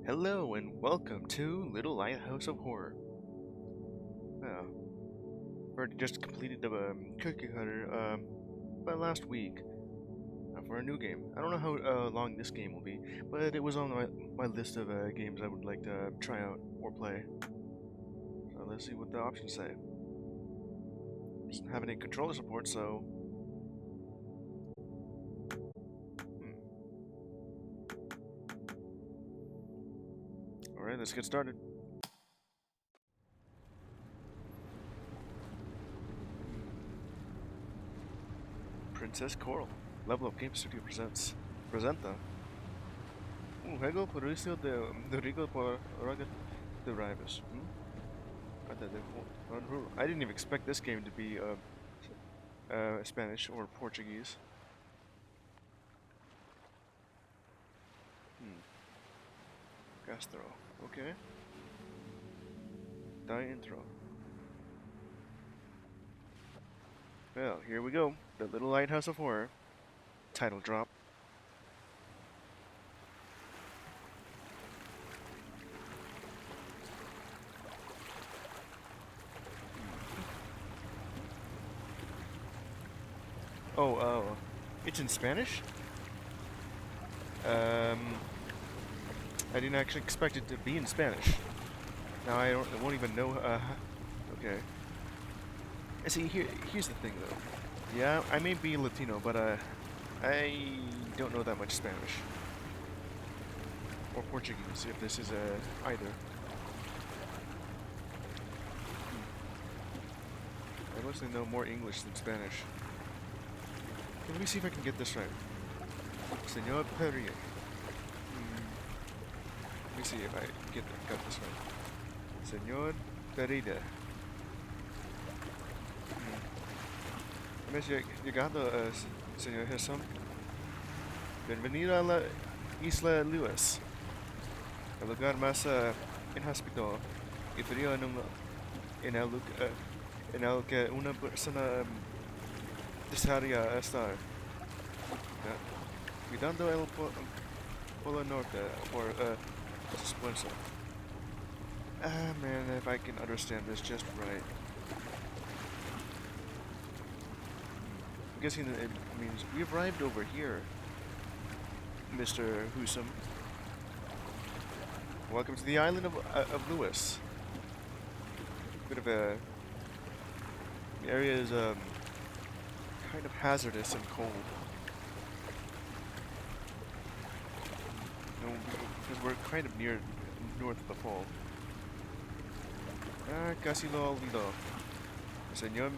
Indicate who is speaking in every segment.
Speaker 1: Hello and welcome to Little Lighthouse of Horror. Already just completed the cookie cutter by last week for a new game. I don't know how long this game will be, but it was on my list of games I would like to try out or play. So let's see what the options say. Doesn't have any controller support, so alright, let's get started. Princess Coral. Level Up Game Studio presenta un juego producido de Rigo por Rugged Derivers. I didn't even expect this game to be Spanish or Portuguese. Castro. Okay. Die intro. Well, here we go. The Little Lighthouse of Horror. Title drop. Oh, it's in Spanish? I didn't actually expect it to be in Spanish. Now I won't even know, okay. See, here's the thing though. Yeah, I may be Latino, but, I don't know that much Spanish. Or Portuguese, if this is, either. I mostly know more English than Spanish. Let me see if I can get this right. Senor Perrier. Let me see if I got this right. Senor Perida. Hemos llegado, señor Gerson. Bienvenido a la Isla Lewis, el lugar más inhóspito y frío en el que una persona desearía estar. Cuidando el Polo Norte por su esfuerzo. Ah, man, if I can understand this just right. I'm guessing that it means we've arrived over here, Mr. Husum. Welcome to the island of Lewis. Bit of a... The area is kind of hazardous and cold. Because we're kind of near north of the pole. Ah, casi lo olvidó. El señor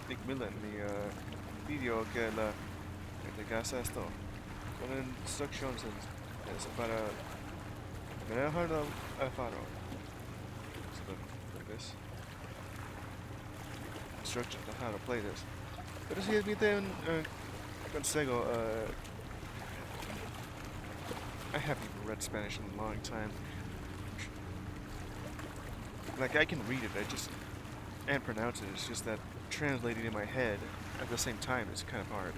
Speaker 1: McMillan me pidió que le entregase esto. Con instrucciones para manejar el faro. So like this. Instructions on how to play this. Pero si admite un consejo, I haven't even read Spanish in a long time. Like, I can read it, and pronounce it, it's just that translating in my head at the same time is kind of hard.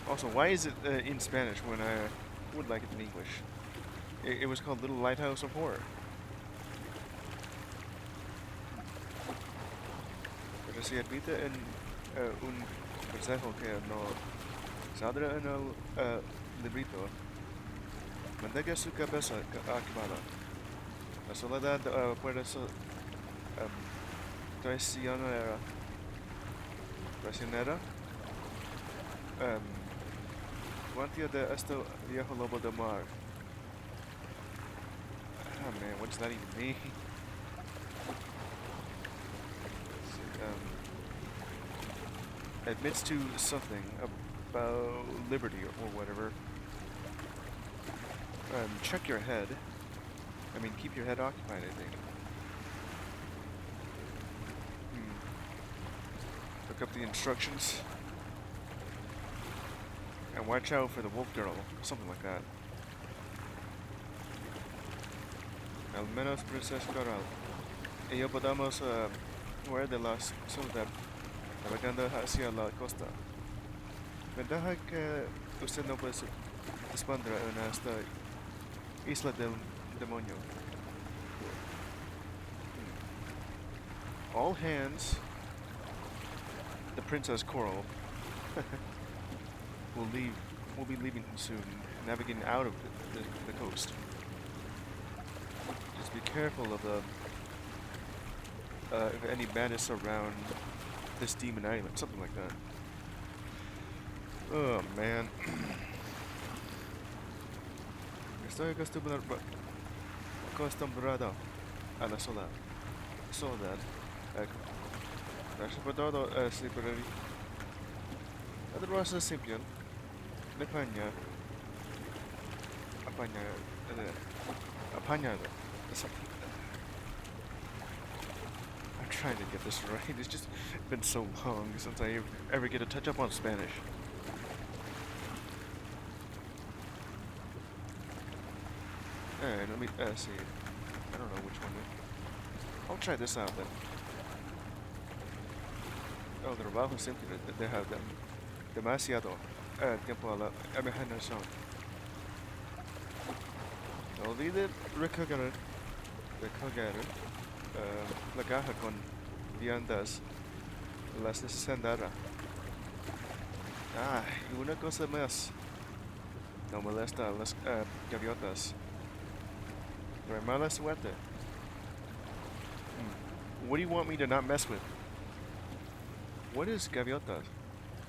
Speaker 1: Also, why is it in Spanish when I would like it in English? It was called Little Lighthouse of Horror. Pero si admite un consejo que no saldrá en el librito, mantenga su cabeza acabada. La soledad puede ser traicionera. Guantia de este viejo lobo de mar. Oh man, what does that even mean? Admits to something about liberty or whatever. Check your head. I mean, keep your head occupied, I think. Look up the instructions. And watch out for the wolf girl. Something like that. Al menos Princess Coral. Y yo podamos huir de la ciudad navegando hacia la costa. Ventaja que usted no puede expandar en esta isla del demonio. All hands. The Princess Coral will leave. Will be leaving soon, navigating out of the coast. Just be careful of the if any bandits around this demon island, something like that. Oh man. Estoy acostumbrado a la soledad. Gracias por todo, Slippery. Otherwise, Simpion. Apañado. I'm trying to get this right. It's just been so long since I ever get to touch up on Spanish. Alright, let me see. I don't know which one. I'll try this out then. Oh, the trabajo simple. They have them. Demasiado tiempo a la imaginación. No olvide recoger la caja con viandas las encenderá. Ah, y una cosa más. No molesta a las gaviotas. No hay mala suerte. What do you want me to not mess with? What is gaviotas?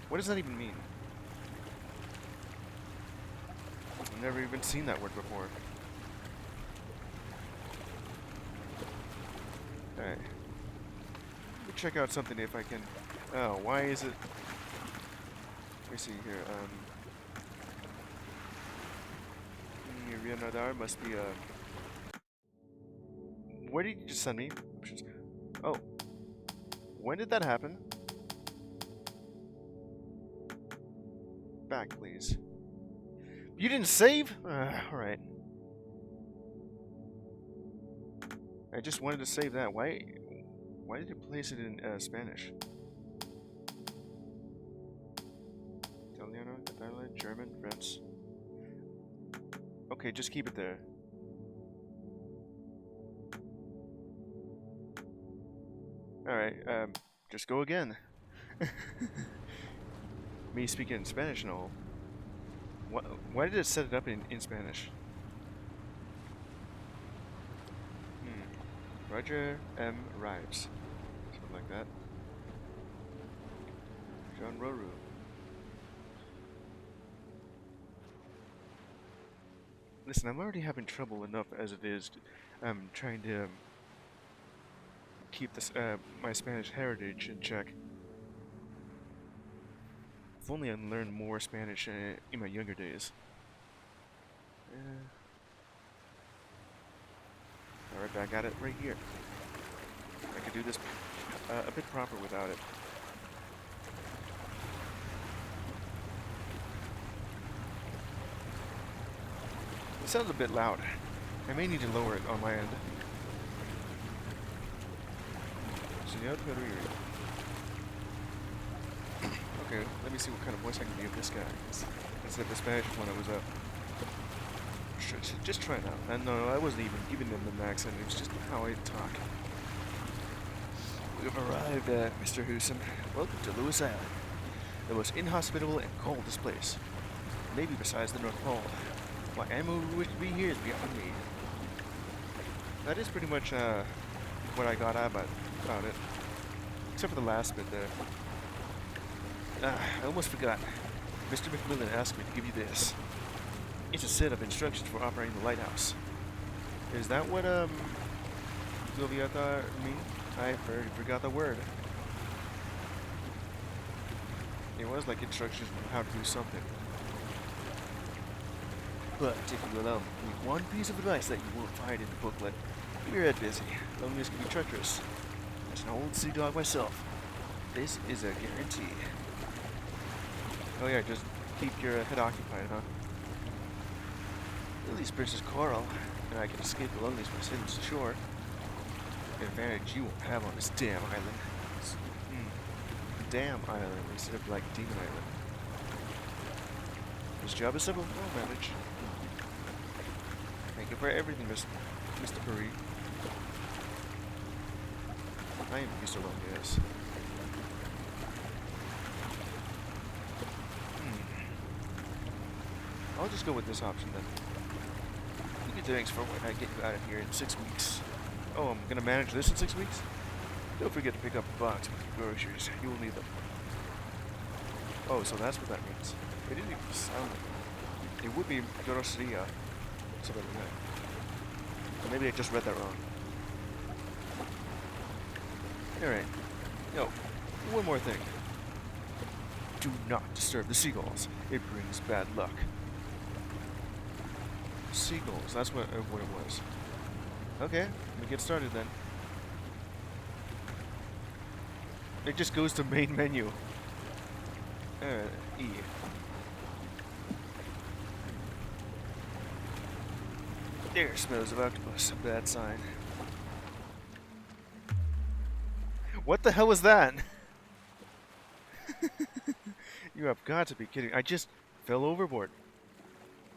Speaker 1: What does that even mean? I've never even seen that word before. Alright. Let me check out something if I can. Oh, why is it? Let me see here. Radar must be where did you just send me? Oh. When did that happen? Back, please. You didn't save? Alright. I just wanted to save that. Why did you place it in Spanish? Italiano, Catalan, German, French. Okay, just keep it there. Alright, just go again. Me speaking Spanish and all. Why did it set it up in Spanish? Roger M. Rives. Something like that. John Roru. Listen, I'm already having trouble enough as it is. Trying to keep this my Spanish heritage in check. If only I learned more Spanish in my younger days. Alright, back at it right here. I could do this a bit proper without it. It sounds a bit loud. I may need to lower it on my end. Okay, let me see what kind of voice I can give this guy. Instead of the Spanish one, I was just trying out. And no, I wasn't even in the accent. It was just how I talk. We've arrived, Mr. Hewson. Welcome to Lewis Island, the most inhospitable and coldest place, maybe besides the North Pole. Why anyone who wished to be here is beyond me. That is pretty much what I got about it, except for the last bit there. I almost forgot. Mr. McMillan asked me to give you this. It's a set of instructions for operating the lighthouse. Is that what Goviata mean? I forgot the word. It was like instructions on how to do something. But if you allow me one piece of advice that you won't find in the booklet, keep your head busy. Loneliness can be treacherous. As an old sea dog myself, this is a guarantee. Oh yeah, just keep your head occupied, huh? At least Princess Coral and I can escape the loneliness by sailing to shore. An advantage you won't have on this damn island. Damn island instead of like Demon Island. This job is simple. I'll manage. Thank you for everything, Mr. Curry. I am used to running this. I'll just go with this option then. You get thanks for when I get you out of here in 6 weeks. Oh, I'm gonna manage this in 6 weeks? Don't forget to pick up a box with your groceries. You will need them. Oh, so that's what that means. It didn't even sound like it. It would be groceria. Something like that. Or maybe I just read that wrong. Alright. No. One more thing. Do not disturb the seagulls. It brings bad luck. Seagulls. That's what it was. Okay. Let me get started then. It just goes to main menu. E. There smells of octopus. A bad sign. What the hell was that? You have got to be kidding. I just fell overboard.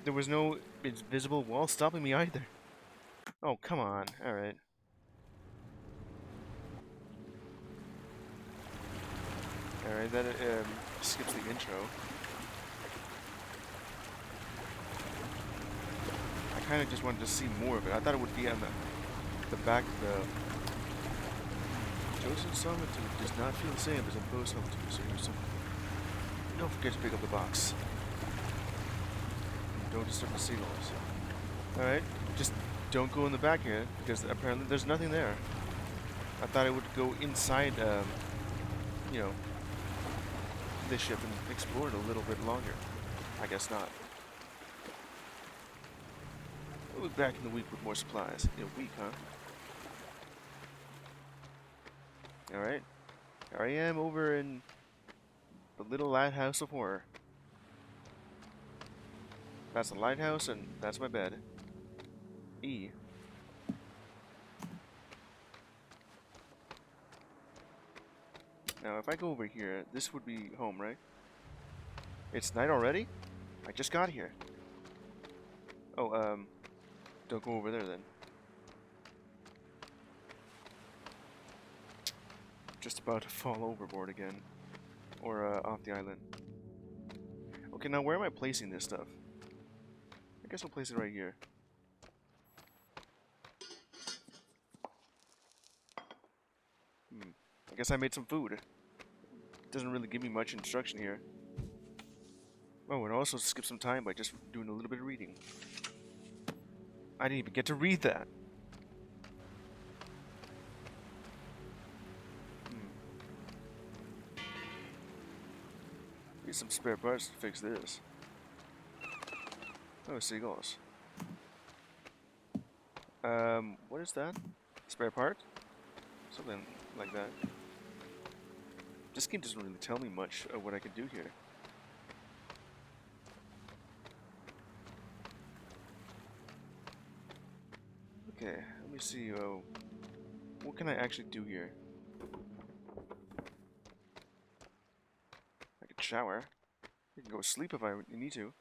Speaker 1: There was no invisible wall stopping me either. Oh, come on. Alright. Alright, that skips the intro. I kind of just wanted to see more of it. I thought it would be on the back of the... Chosen solitude does not feel the same as imposed solitude, so don't forget to pick up the box. And don't disturb the seagulls. Alright, just don't go in the back here, because apparently there's nothing there. I thought it would go inside, you know, this ship and explore it a little bit longer. I guess not. We'll be back in the week with more supplies. In a week, huh? Alright. Here I am over in the little Lighthouse of Horror. That's the lighthouse and that's my bed. E. Now if I go over here, this would be home, right? It's night already? I just got here. Oh, don't go over there then. Just about to fall overboard again. Or, off the island. Okay, now where am I placing this stuff? I guess I'll place it right here. I guess I made some food. It doesn't really give me much instruction here. Oh, and also skip some time by just doing a little bit of reading. I didn't even get to read that. Need some spare parts to fix this. Oh, seagulls. What is that? Spare part? Something like that. This game doesn't really tell me much of what I can do here. Okay, let me see. What can I actually do here? I can shower. I can go sleep if I need to.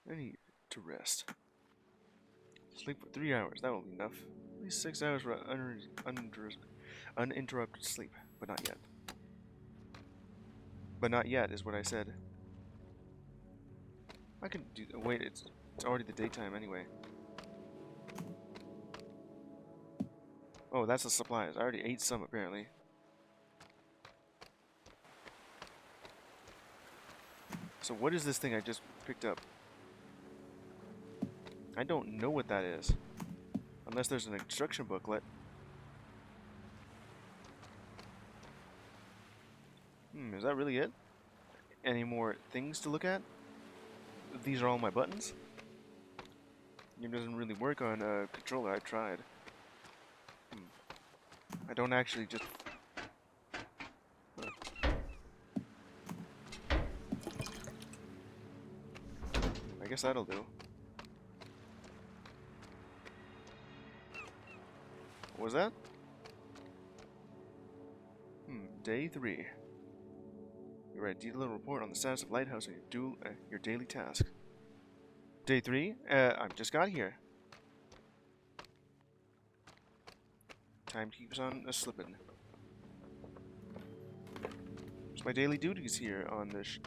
Speaker 1: I need to rest. Sleep for 3 hours. That will be enough. At least 6 hours for uninterrupted sleep, but not yet. But not yet is what I said. I can do. Wait, it's already the daytime anyway. Oh, that's the supplies. I already ate some apparently. So what is this thing I just picked up? I don't know what that is. Unless there's an instruction booklet. Is that really it? Any more things to look at? These are all my buttons? It doesn't really work on a controller, I've tried. I don't actually just... I guess that'll do. What was that? Day 3. You write a detailed report on the status of Lighthouse and your daily task. Day 3? I just got here. Time keeps on slipping. It's my daily duties here on this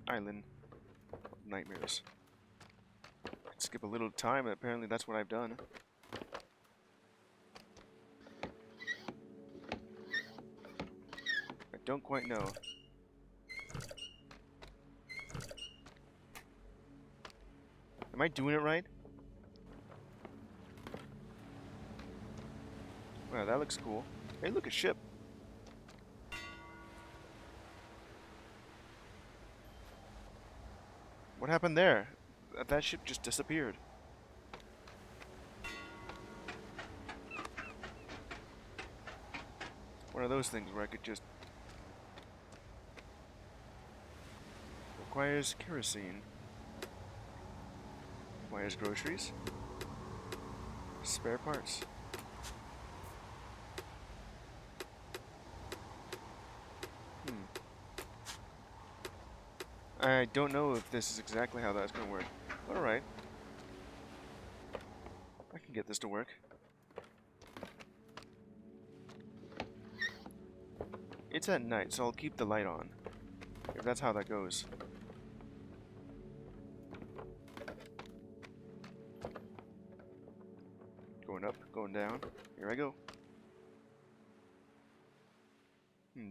Speaker 1: island of nightmares. Skip a little time, and apparently that's what I've done. I don't quite know. Am I doing it right? Wow, that looks cool. Hey, look, a ship. What happened there? That ship just disappeared. One of those things where I could just... Requires kerosene. Requires groceries. Spare parts. I don't know if this is exactly how that's going to work. Alright. I can get this to work. It's at night, so I'll keep the light on. If that's how that goes. Going up, going down. Here I go.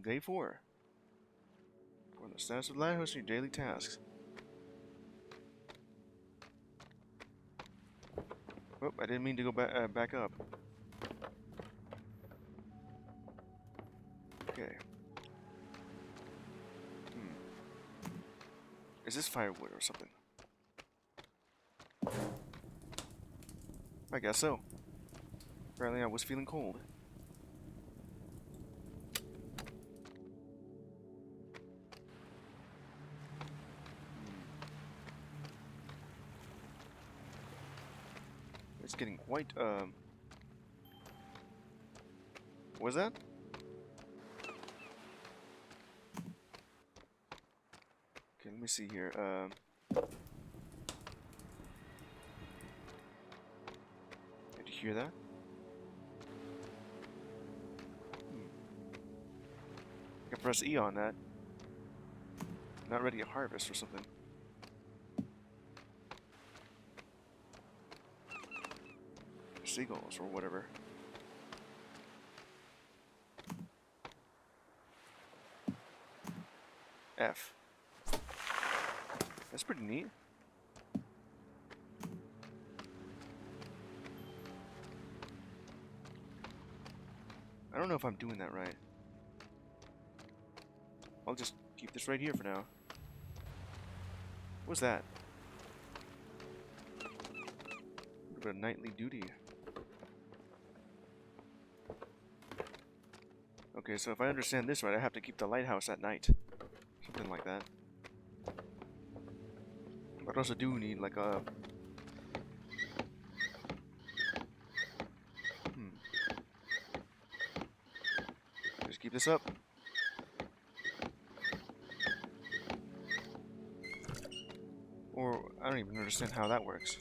Speaker 1: Day 4. On the status of the Lighthouse and your daily tasks. Oh, I didn't mean to go back up. Okay. Is this firewood or something? I guess so. Apparently I was feeling cold. It's getting quite, what was that? Okay, let me see here, did you hear that? I can press E on that. Not ready to harvest or something. Seagulls or whatever. F. That's pretty neat. I don't know if I'm doing that right. I'll just keep this right here for now. What's that? A little bit of nightly duty. Okay, so if I understand this right, I have to keep the lighthouse at night. Something like that. But I also do need like a... Just keep this up. Or, I don't even understand how that works.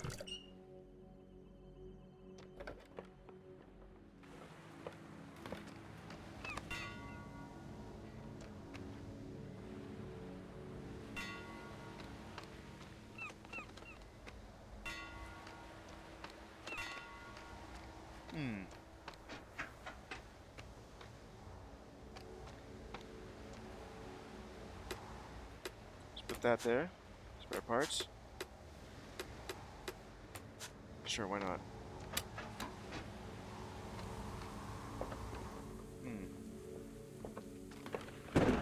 Speaker 1: Put that there. Spare parts. Sure, why not?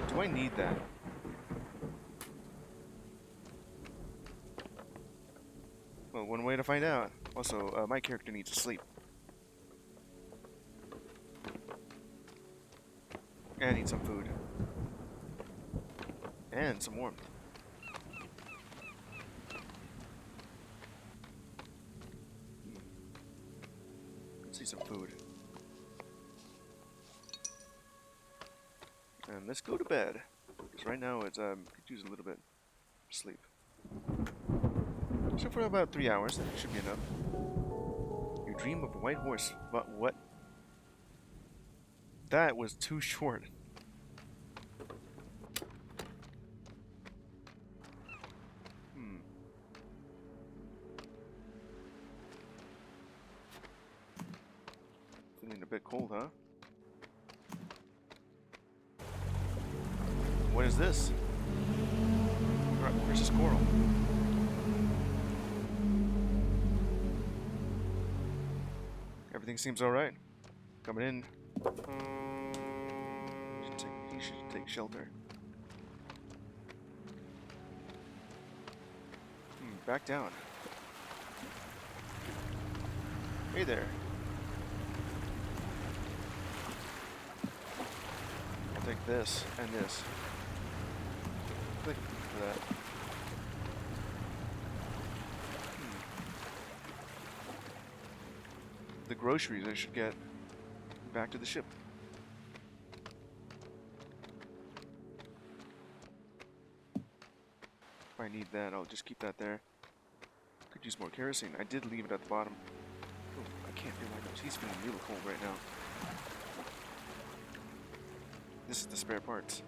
Speaker 1: Do I need that? Well, one way to find out. Also, my character needs to sleep. And I need some food. And some warmth. Let's see some food. And let's go to bed. So right now it's could use a little bit of sleep. So for about 3 hours, that should be enough. You dream of a white horse, but what? That was too short. Feeling a bit cold, huh? What is this? Where's this squirrel? Everything seems alright. Coming in. He should take shelter. Back down. Hey there. I'll take this and this. Click for that. The groceries I should get back to the ship. If I need that, I'll just keep that there. Could use more kerosene. I did leave it at the bottom. Oh, I can't feel my nose. He's feeling really cold right now. This is the spare parts.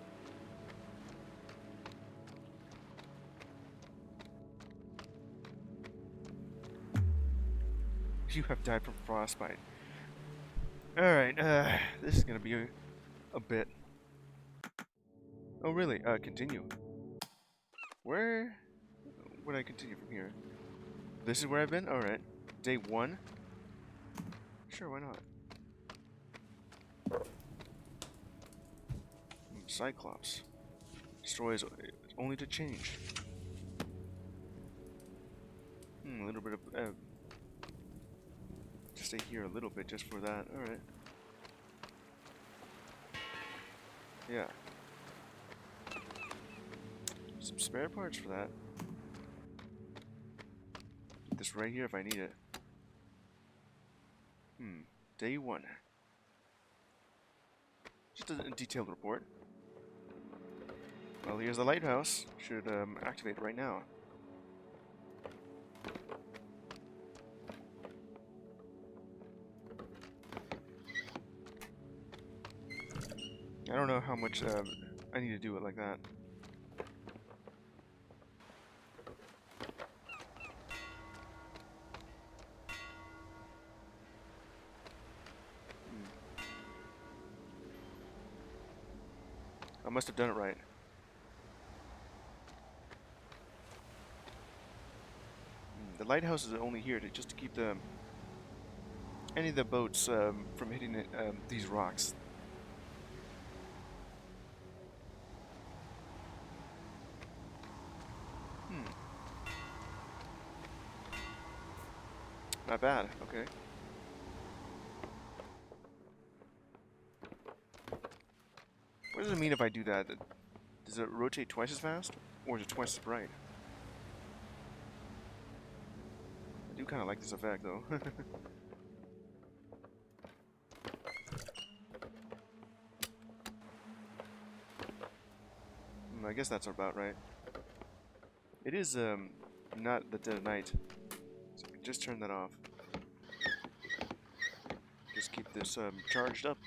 Speaker 1: You have died from frostbite. Alright, this is gonna be a bit. Oh really? Continue. Where would I continue from here? This is where I've been? Alright. Day 1? Sure, why not? Cyclops. Destroys only to change. A little bit of... just stay here a little bit just for that. Alright. Yeah. Some spare parts for that. Keep this right here if I need it. Day 1. Just a detailed report. Well, here's the lighthouse. Should activate right now. I don't know how much I need to do it like that. I must have done it right. The lighthouse is only here to just to keep the any of the boats from hitting these rocks. Not bad. Okay. What does it mean if I do that? Does it rotate twice as fast? Or is it twice as bright? I do kind of like this effect, though. I guess that's about right. It is, not the dead of night. So I can just turn that off. Just keep this, charged up.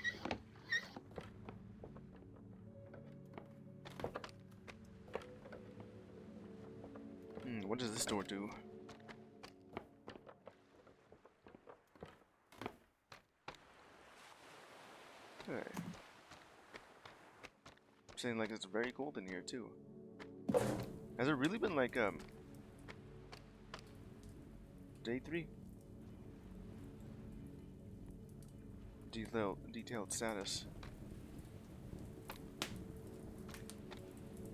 Speaker 1: What does this door do? Okay. Saying like it's very cold in here too. Has it really been like day 3? Detailed status.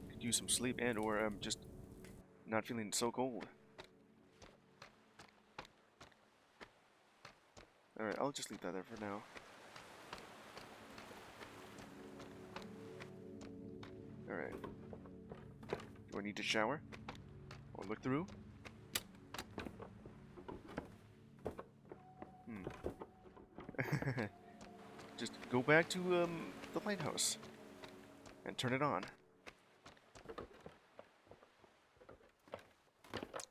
Speaker 1: Could use some sleep and or just not feeling so cold. Alright, I'll just leave that there for now. Alright. Do I need to shower? Or look through? Just go back to the lighthouse and turn it on.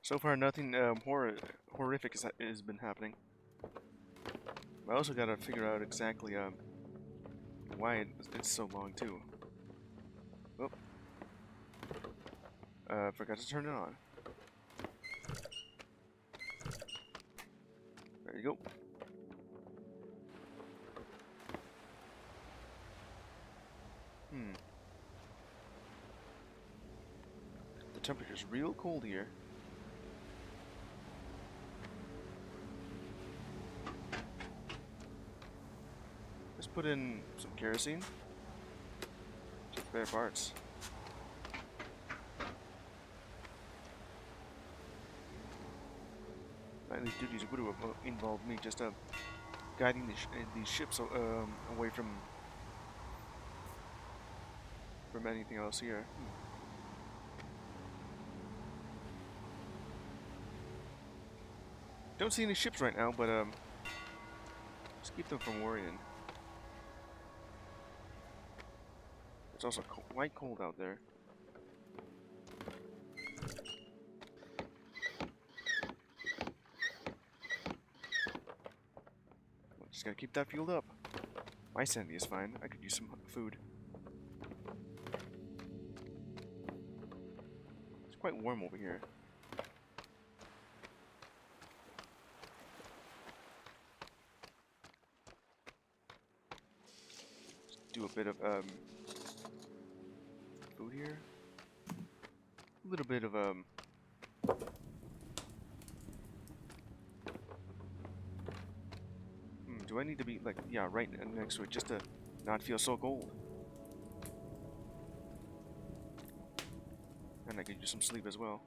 Speaker 1: So far, nothing horrific has been happening. I also gotta figure out exactly why it's so long too. Oh, forgot to turn it on. There you go. The temperature's real cold here. Let's put in some kerosene. Take spare parts. Nightly duties would have involved me just guiding these ships away from anything else here. Don't see any ships right now, but just keep them from worrying. It's also quite cold out there. Just gotta keep that fueled up. My sanity is fine. I could use some food. It's quite warm over here. Just do a bit of food here. A little bit of do I need to be like right next to it just to not feel so cold? And I could use some sleep as well.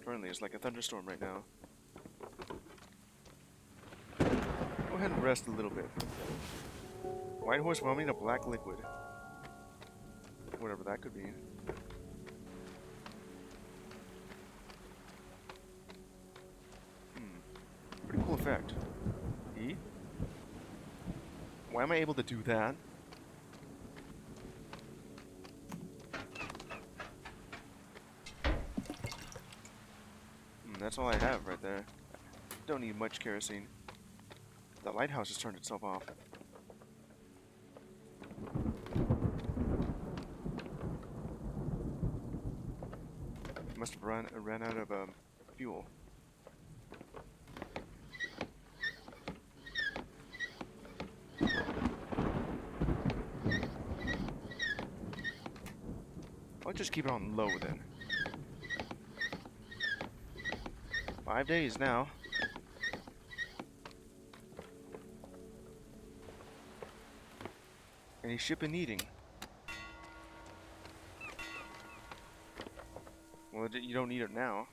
Speaker 1: Currently, it's like a thunderstorm right now. Go ahead and rest a little bit. White horse vomiting a black liquid. Whatever that could be. Pretty cool effect. E? Why am I able to do that? That's all I have right there. Don't need much kerosene. The lighthouse has turned itself off. Must have ran out of fuel. I'll just keep it on low then. 5 days now. Any ship in needing? Well, you don't need it now.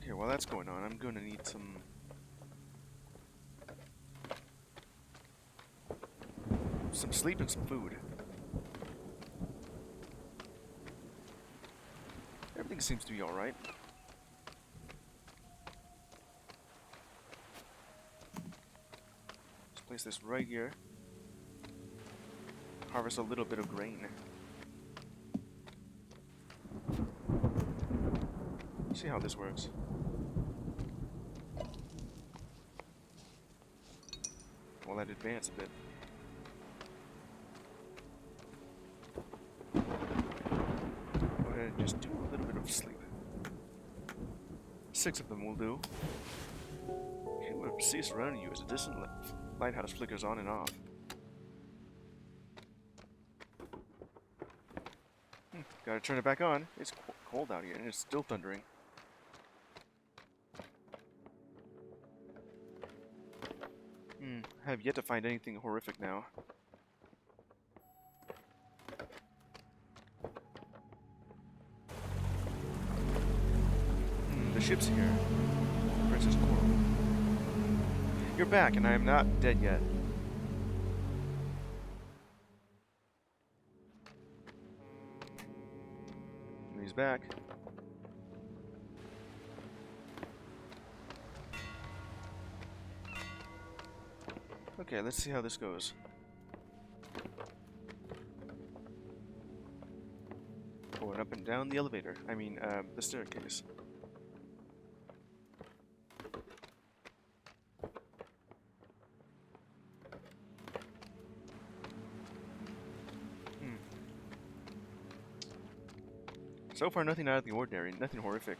Speaker 1: Okay, while that's going on, I'm gonna need some sleep and some food. Everything seems to be alright. Let's place this right here. Harvest a little bit of grain. See how this works. Well, I'd advance a bit. Go ahead and just do a little bit of sleep. 6 of them will do. You will see surrounding you as a distant lighthouse flickers on and off. Gotta turn it back on. It's cold out here and it's still thundering. I have yet to find anything horrific now. The ship's here. Princess Coral. You're back and I am not dead yet. He's back. Okay, let's see how this goes. Going up and down the elevator. I mean, the staircase. So far, nothing out of the ordinary. Nothing horrific.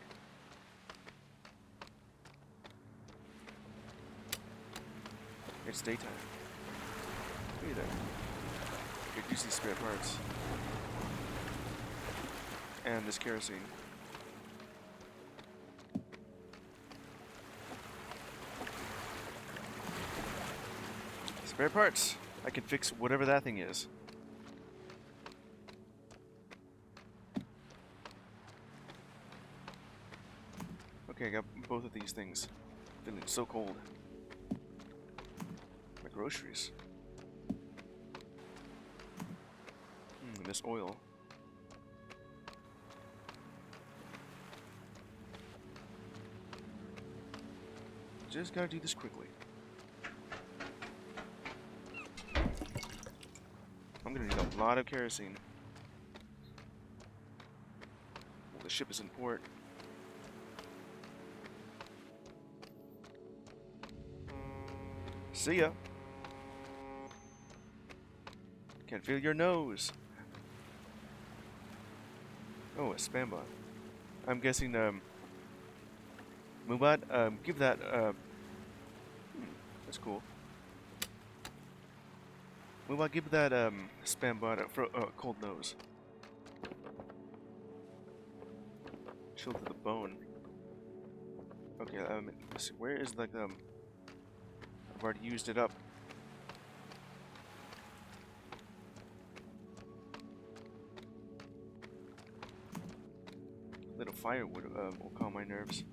Speaker 1: It's daytime. Look at that. Good use these spare parts. And this kerosene. Spare parts. I can fix whatever that thing is. Okay, I got both of these things. Feeling so cold. My groceries. This oil. Just gotta do this quickly. I'm gonna need a lot of kerosene. Well, the ship is in port. See ya. Can't feel your nose. Oh, a spam bot. I'm guessing, Mubot, give that, that's cool. Mubot, give that, spam bot a cold nose. Chill to the bone. Okay, let's see, where is, like, I've already used it up. A little firewood will calm my nerves.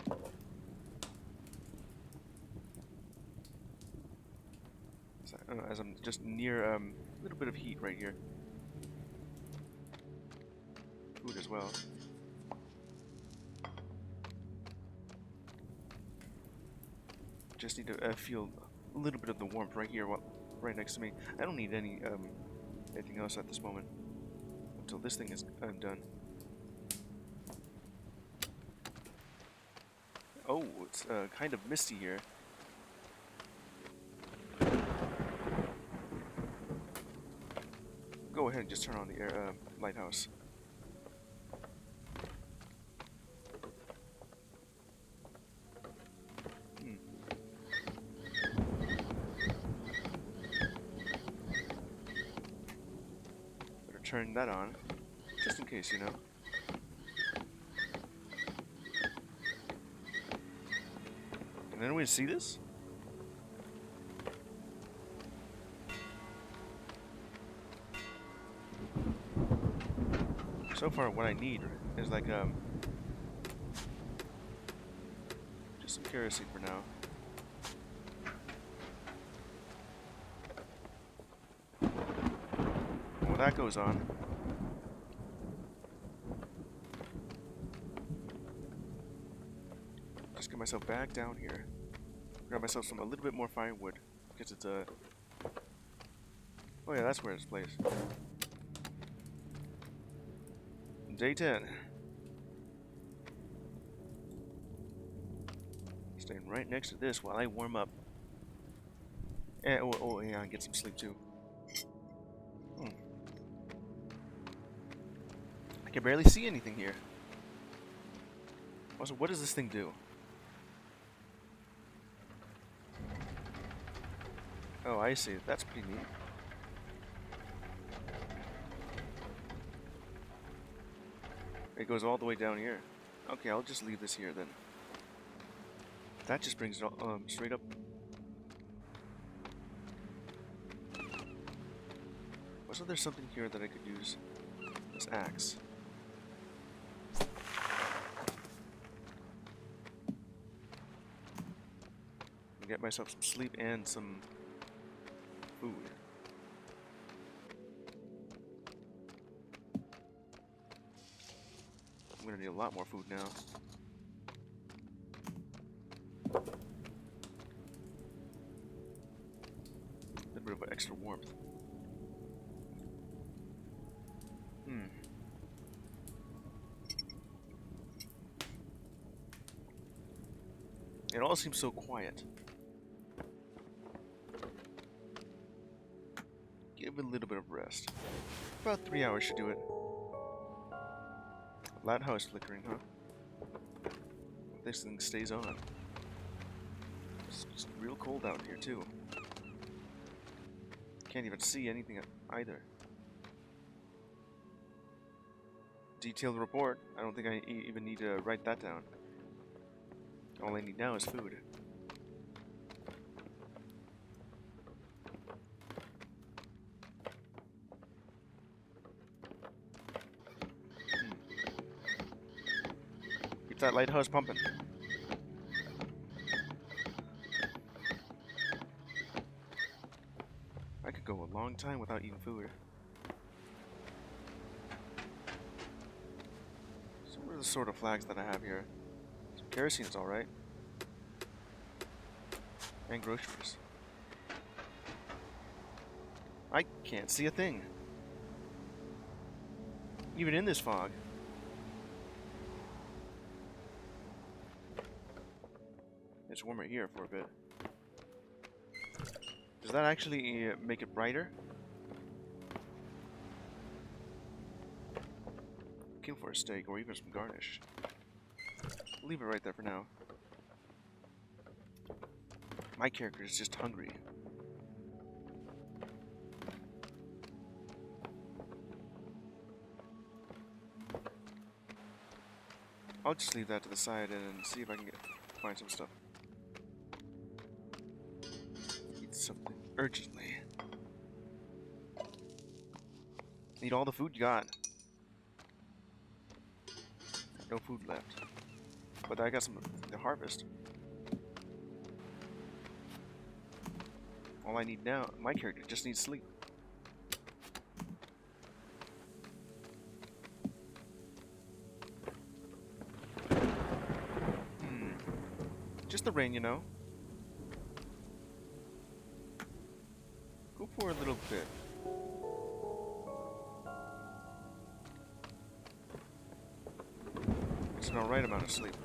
Speaker 1: As I'm just near a little bit of heat right here. Food as well. Just need to feel a little bit of the warmth right here, right next to me. I don't need any anything else at this moment until this thing is done. Oh, it's kind of misty here. Go ahead and just turn on the lighthouse. Better turn that on, just in case, you know. Can anyone see this? So far, what I need is like just some kerosene for now. Well, that goes on. Just get myself back down here. Grab myself a little bit more firewood because it's a. Oh yeah, that's where it's placed. Day 10. Staying right next to this while I warm up. And, oh yeah, and get some sleep too. I can barely see anything here. Also, what does this thing do? Oh, I see. That's pretty neat. It goes all the way down here. Okay, I'll just leave this here then. That just brings it all, straight up. Also, there's something here that I could use. This axe. Get myself some sleep and some food. I'm gonna need a lot more food now. extra warmth. It all seems so quiet. Give it a little bit of rest. About 3 hours should do it. Lighthouse flickering, huh? This thing stays on. It's just real cold out here, too. Can't even see anything either. Detailed report. I don't think I even need to write that down. All I need now is food. Keep that lighthouse pumping. I could go a long time without eating food. So what are the sort of flags that I have here? Some kerosene's alright. And groceries. I can't see a thing. Even in this fog. It's warmer here for a bit. Does that actually make it brighter? Kill for a steak or even some garnish. Leave it right there for now. My character is just hungry. I'll just leave that to the side and see if I can find some stuff. Eat something urgently. Eat all the food you got. No food left. But I got some to harvest. All I need now, my character just needs sleep. Just the rain, you know. Go for a little bit. It's an alright amount of sleep.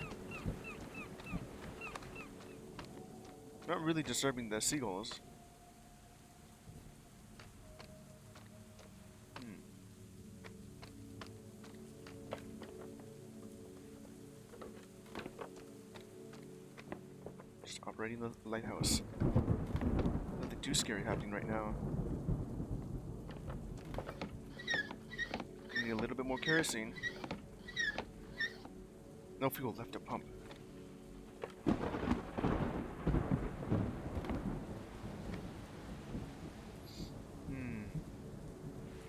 Speaker 1: Not really disturbing the seagulls. Just operating the lighthouse. Nothing too scary happening right now. Need a little bit more kerosene. No fuel left to pump.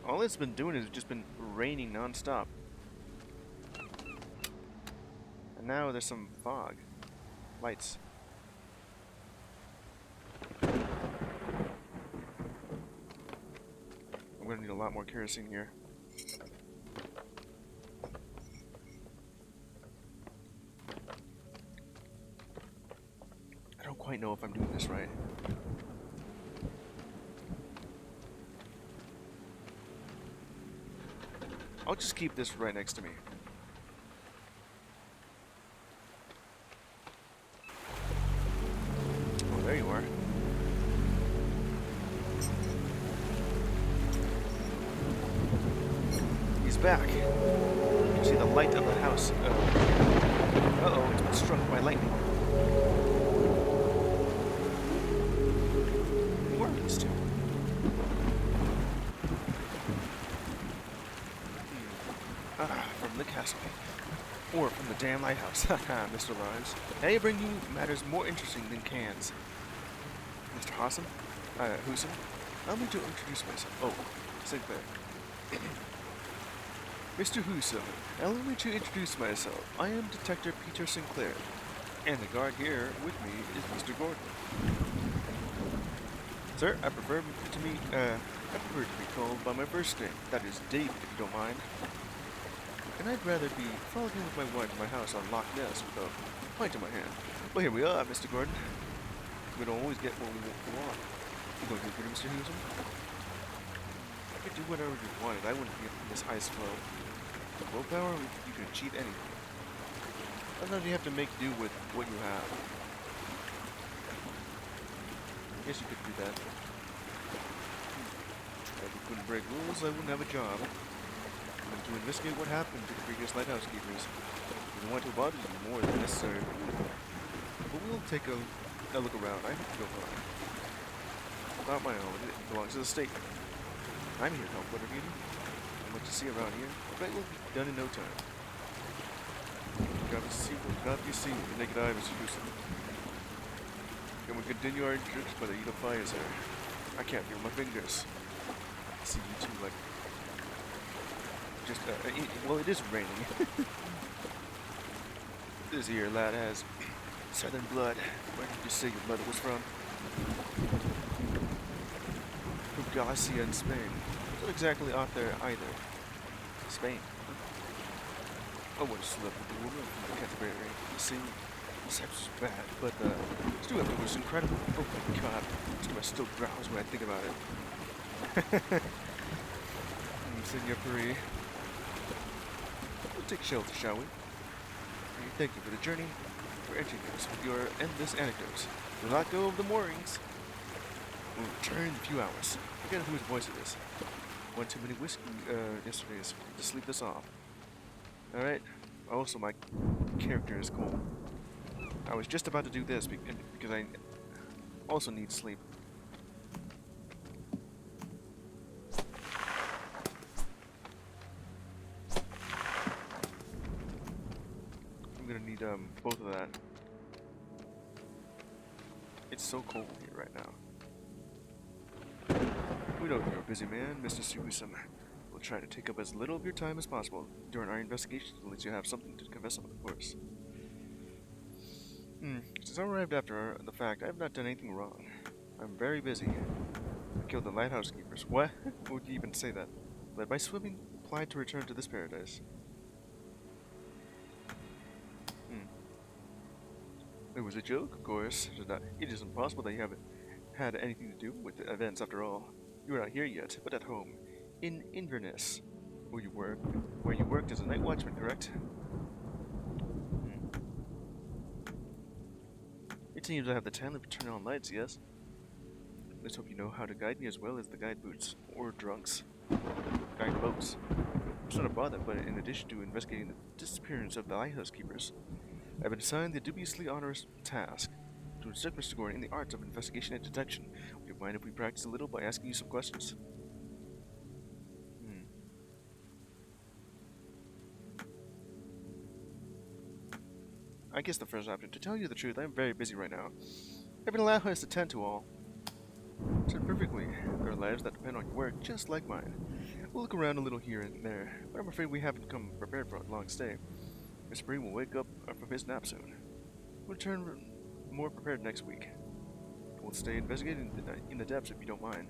Speaker 1: All it's been doing is just been raining non-stop. And now there's some fog. Lights. I'm gonna need a lot more kerosene here. I don't quite know if I'm doing this right. I'll just keep this right next to me. Oh, there you are. He's back. You can see the light of the house. Uh-oh, it's been struck by lightning. Who are these two? From the castle. Or from the damn lighthouse. Haha, Mr. Lawrence. May I bring you matters more interesting than cans? Mr. Hawson? Hewson? Allow me to introduce myself. Oh, Sinclair. Mr. Hewson, allow me to introduce myself. I am Detective Peter Sinclair. And the guard here with me is Mr. Gordon. Sir, I prefer to be called by my first name. That is David, if you don't mind. And I'd rather be frolicking with my wife in my house on Loch Ness with a pint in my hand. Well, here we are, Mr. Gordon. We don't always get what we want. You going to agree, Mr. Houston? I could do whatever you wanted. I wouldn't be in this ice flow. With willpower, you could achieve anything. Sometimes you have to make do with what you have. I guess you could do that. If we couldn't break rules, I wouldn't have a job. And to investigate what happened to the previous lighthouse keepers. We don't want to bother you more than necessary. But we'll take a look around. I have to go far. Not my own. It belongs to the state. I'm here to help whatever you need. Not much to see around here. I bet we'll be done in no time. Got to be seen with the naked eye, Mr. Houston. Can we continue our trips by the heat of fires there? I can't feel my fingers. I see you too, like... Just, well, it is raining. This here lad has southern blood. Where did you say your mother was from? From Galicia in Spain. Not exactly out there either. Spain. I would have slept with the woman from the Canterbury. You see, this was bad, but still, it was incredible. Oh my god, I still drowse when I think about it. Senor Paris. We'll take shelter, shall we? Thank you for the journey, for entering us with your endless anecdotes. Do not go of the moorings. We'll return in a few hours. Forget whose voice it is. One too many whiskey yesterday to sleep this off. Alright. Also, my character is cool. I was just about to do this because I also need sleep. I'm gonna need both of that. It's so cold here right now. We know you're a busy man, Mr. Suisum. We'll try to take up as little of your time as possible during our investigation, unless you have something to confess on, of course. Since I arrived after the fact, I have not done anything wrong. I'm very busy. I killed the lighthouse keepers. What? What would you even say that? Led by swimming, applied to return to this paradise. It was a joke, of course. It is impossible that you haven't had anything to do with the events after all. You are not here yet, but at home. In Inverness, where you worked as a night watchman, correct? It seems I have the talent for turning on lights, yes? Let's hope you know how to guide me as well as the guide boots, or drunks. Guide boats. It's not a bother, but in addition to investigating the disappearance of the lighthouse keepers, I've been assigned the dubiously onerous task to instruct Mr. Gordon in the arts of investigation and detection. Would you mind if we practice a little by asking you some questions? I guess the first option. To tell you the truth, I'm very busy right now. Having a lighthouse to tend to all. Said perfectly. There are lives that depend on your work, just like mine. We'll look around a little here and there, but I'm afraid we haven't come prepared for a long stay. Mr. Breen will wake up from his nap soon. We'll return more prepared next week. We'll stay investigating in the depths if you don't mind.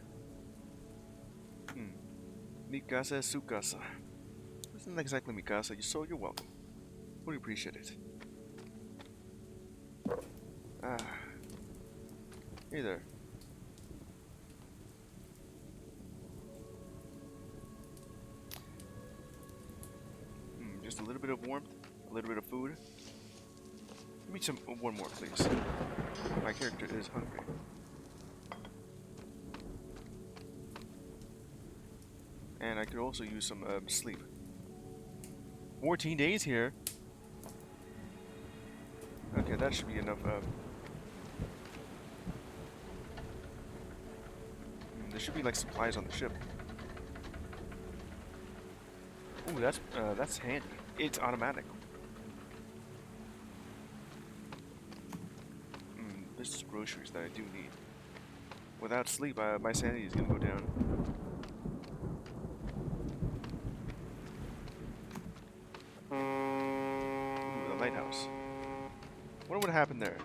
Speaker 1: Mi casa es su casa. It's not exactly mi casa, so you're welcome. Would appreciate it. Hey there. Just a little bit of warmth, a little bit of food. Give me some, one more, please. My character is hungry. And I could also use some sleep. 14 days here. Okay, that should be enough. There should be like supplies on the ship. Ooh, that's handy. It's automatic. This is groceries that I do need. Without sleep, my sanity is gonna go down. Ooh, the lighthouse. Wonder what happened there.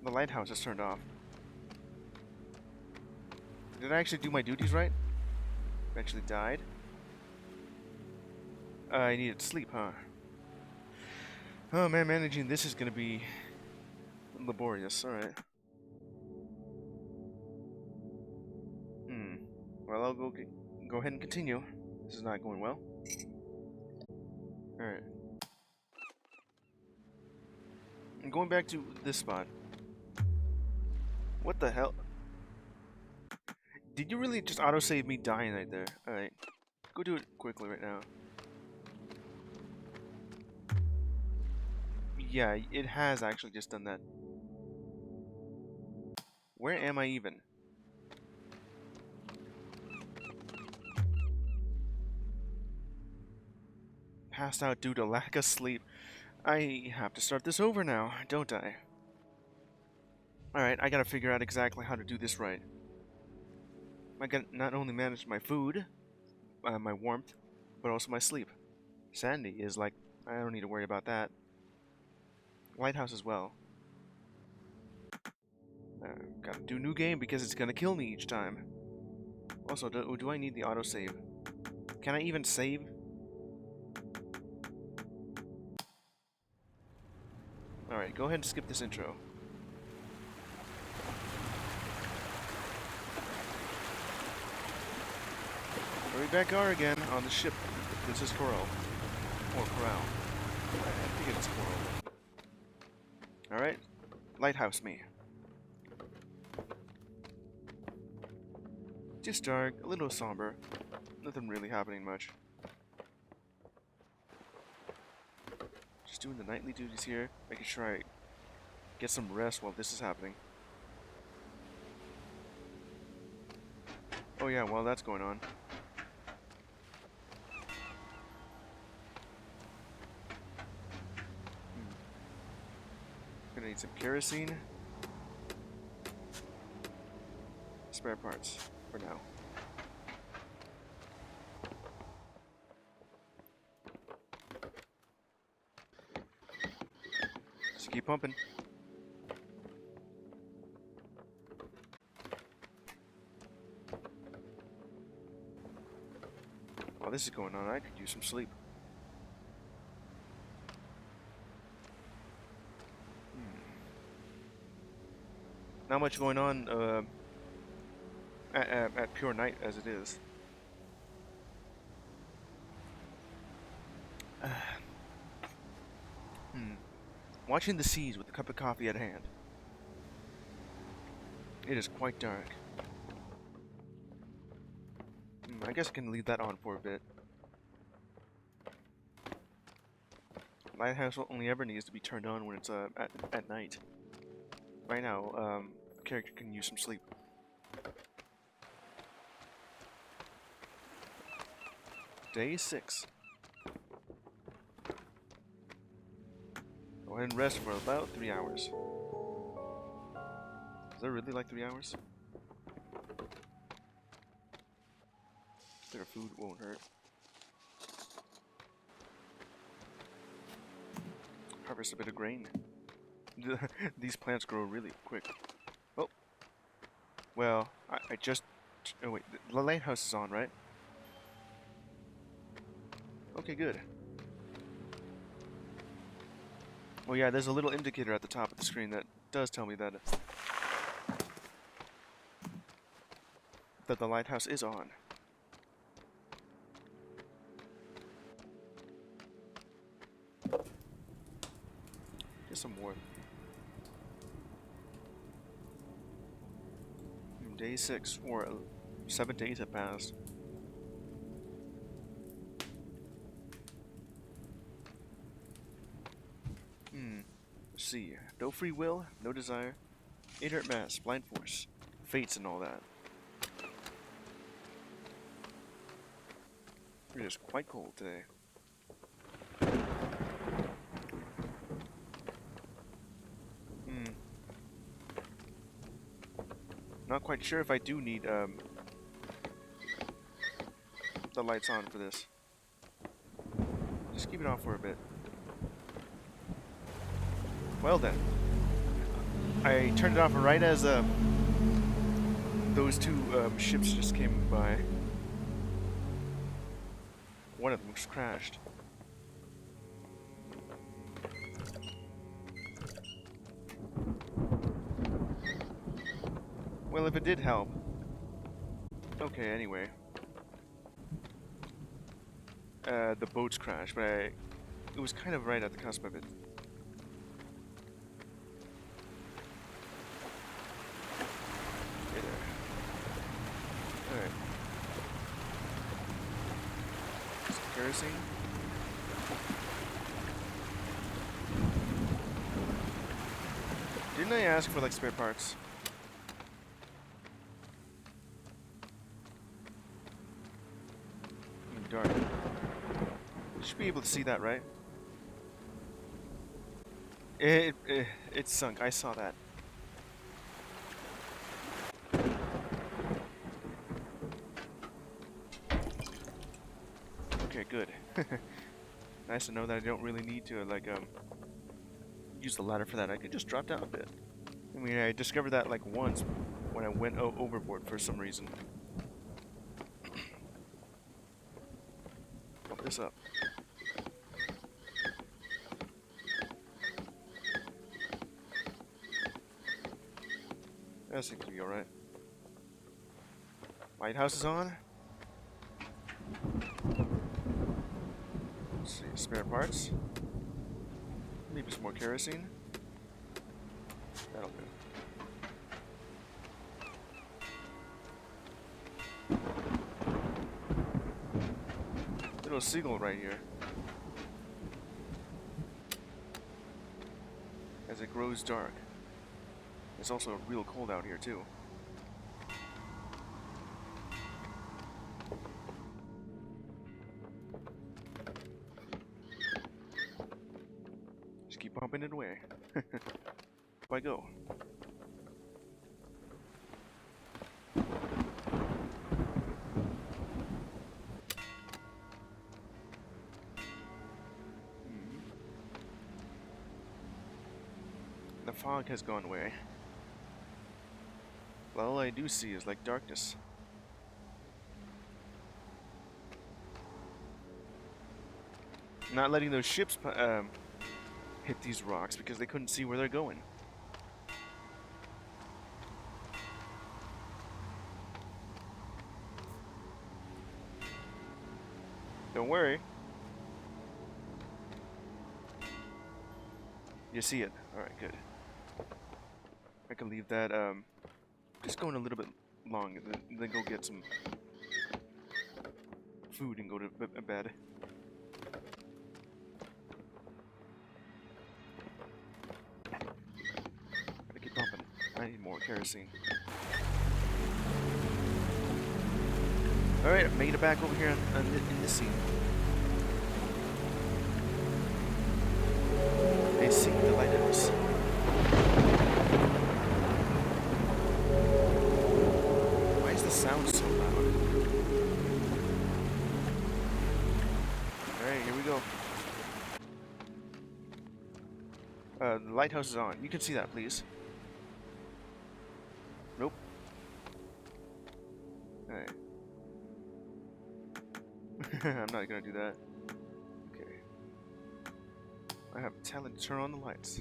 Speaker 1: The lighthouse is turned off. Did I actually do my duties right? Eventually died. I needed sleep, huh? Oh man, managing this is gonna be Laborious, alright. Well, I'll go ahead and continue. This is not going well. Alright. I'm going back to this spot. What the hell? Did you really just autosave me dying right there? Alright. Go do it quickly right now. Yeah, it has actually just done that. Where am I even? Passed out due to lack of sleep. I have to start this over now, don't I? Alright, I gotta figure out exactly how to do this right. I gotta not only manage my food, my warmth, but also my sleep. Sanity is like, I don't need to worry about that. Lighthouse as well. Gotta do new game because it's gonna kill me each time. Also, do I need the autosave? Can I even save? Alright, go ahead and skip this intro. We're back again on the ship. This is Corral. Or Corral. I think it's Corral. Alright, Lighthouse me. Just dark, a little somber. Nothing really happening much. Just doing the nightly duties here, making sure I get some rest while this is happening. Oh yeah, while that's going on. Gonna need some kerosene. Spare parts, for now. Just keep pumping. While this is going on, I could use some sleep. Not much going on at pure night as it is. Watching the seas with a cup of coffee at hand. It is quite dark. I guess I can leave that on for a bit. Lighthouse only ever needs to be turned on when it's at night. Right now, the character can use some sleep. Day 6. Go ahead and rest for about 3 hours. Is that really like 3 hours? Their food won't hurt. Harvest a bit of grain. These plants grow really quick. Oh. Well, I just... Oh wait, the lighthouse is on, right? Okay, good. Oh yeah, there's a little indicator at the top of the screen that does tell me that the lighthouse is on. Get some more. Day 6, or 7 days have passed. Let's see. No free will, no desire, inert mass, blind force, fates and all that. It is quite cold today. Not quite sure if I do need the lights on for this. Just keep it off for a bit. Well then, I turned it off right as those two ships just came by. One of them just crashed. Well, if it did help. Okay, anyway. The boats crashed, but it was kind of right at the cusp of it. Hey there. Alright. Some kerosene. Didn't I ask for like spare parts? Dark. You should be able to see that, right? It sunk. I saw that. Okay, good. Nice to know that I don't really need to like use the ladder for that. I could just drop down a bit. I mean, I discovered that like once when I went overboard for some reason. Pump this up. That seems to be alright. Lighthouse is on. Let's see, spare parts. Maybe some more kerosene. That'll do. Little seagull right here. As it grows dark. It's also real cold out here too. Just keep pumping it away. Up I go. The fog has gone away. Well, all I do see is like darkness. Not letting those ships hit these rocks because they couldn't see where they're going. Don't worry. You see it. Alright, good. I can leave that, just going a little bit long, and then go get some food and go to bed. Gotta keep pumping. I need more kerosene. Alright, I've made it back over here in the scene. I see the lighthouse. Why is the sound so loud? Alright, here we go. The lighthouse is on. You can see that, please. Nope. Alright. I'm not gonna do that. Okay. I have talent to turn on the lights.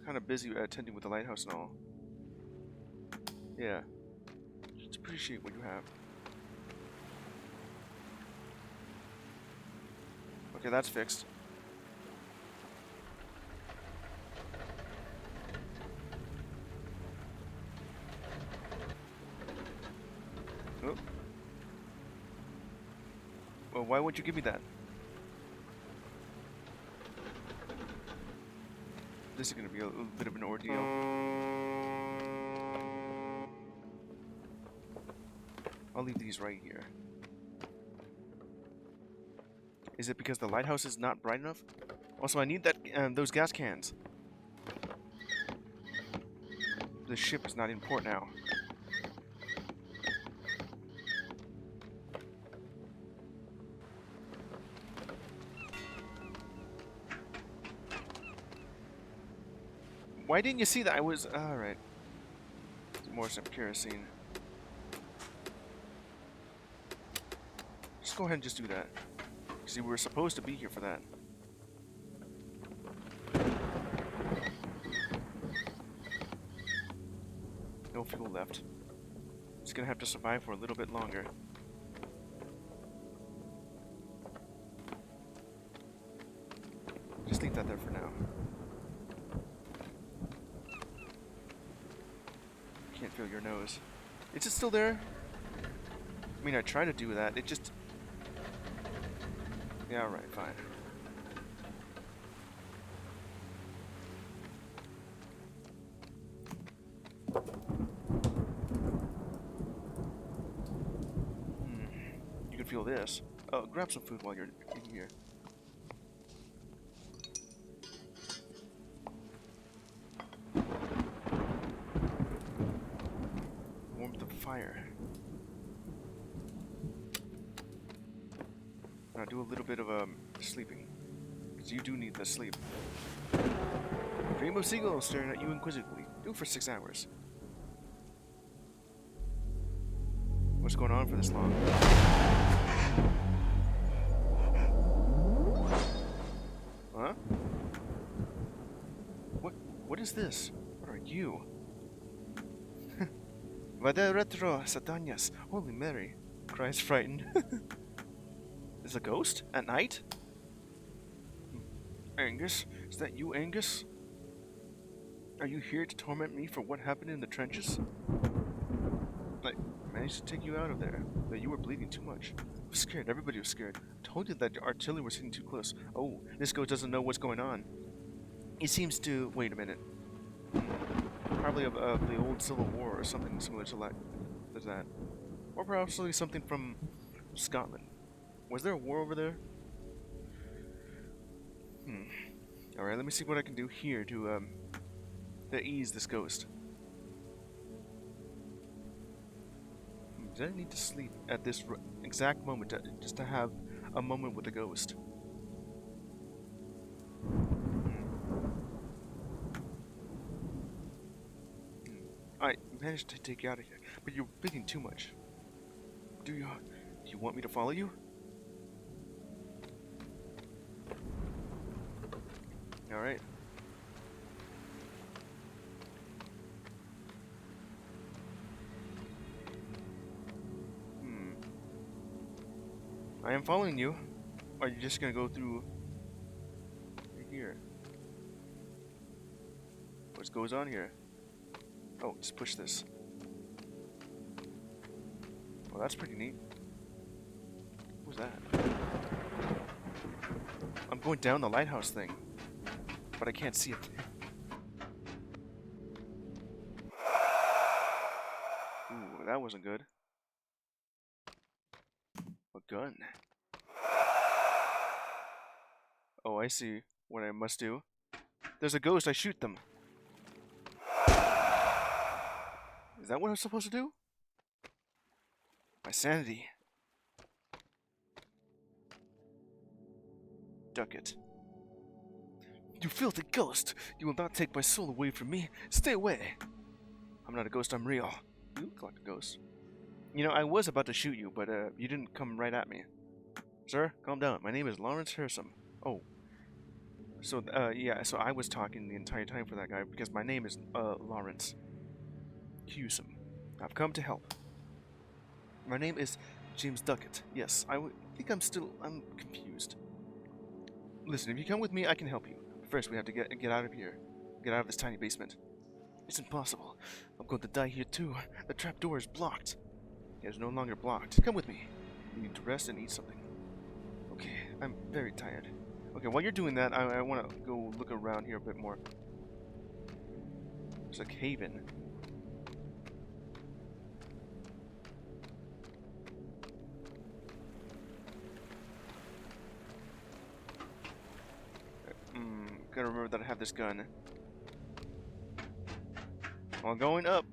Speaker 1: Kind of busy attending with the lighthouse and all. Yeah. Just appreciate what you have. Okay, that's fixed. Oh. Well, why won't you give me that? This is going to be a little bit of an ordeal. I'll leave these right here. Is it because the lighthouse is not bright enough? Also, I need that those gas cans. The ship is not in port now. Why didn't you see that? I was... Alright. More some kerosene. Just go ahead and just do that. See, we were supposed to be here for that. no fuel left. Just gonna have to survive for a little bit longer. Just leave that there for now. Can't feel your nose. Is it still there? I mean, I try to do that. It just... Yeah, alright, fine. You can feel this. Oh, grab some food while you're in here. Warmth of fire. Now do a little bit of sleeping, because you do need the sleep. Dream of seagulls staring at you inquisitively. Do it for 6 hours. What's going on for this long? Huh? What is this? What are you? Vade retro, Satanias. Holy Mary. Cries frightened. Is a ghost? At night? Angus? Is that you, Angus? Are you here to torment me for what happened in the trenches? I managed to take you out of there, but you were bleeding too much. I was scared. Everybody was scared. I told you that the artillery was hitting too close. Oh, this ghost doesn't know what's going on. He seems to... Wait a minute. Probably of the old Civil War or something similar to that. Or perhaps something from Scotland. Was there a war over there? Alright, let me see what I can do here to ease this ghost. Did I need to sleep at this exact moment just to have a moment with the ghost? I managed to take you out of here, but you're bleeding too much. Do you want me to follow you? Alright. I am following you. Are you just gonna go through here? What goes on here? Oh, just push this. Well, that's pretty neat. What was that? I'm going down the lighthouse thing, but I can't see it. Ooh, that wasn't good. A gun. Oh, I see what I must do. There's a ghost, I shoot them. Is that what I'm supposed to do? My sanity. Duck it. You filthy ghost! You will not take my soul away from me. Stay away! I'm not a ghost, I'm real. You look like a ghost. You know, I was about to shoot you, but you didn't come right at me. Sir, calm down. My name is Lawrence Hersom. Oh. So, yeah, so I was talking the entire time for that guy because my name is, Lawrence Hersom. I've come to help. My name is James Duckett. Yes, I think I'm confused. Listen, if you come with me, I can help you. First, we have to get out of here. Get out of this tiny basement. It's impossible. I'm going to die here too. The trap door is blocked. It is no longer blocked. Come with me. You need to rest and eat something. Okay, I'm very tired. Okay, while you're doing that, I want to go look around here a bit more. There's a cave-in. Gotta remember that I have this gun. While going up.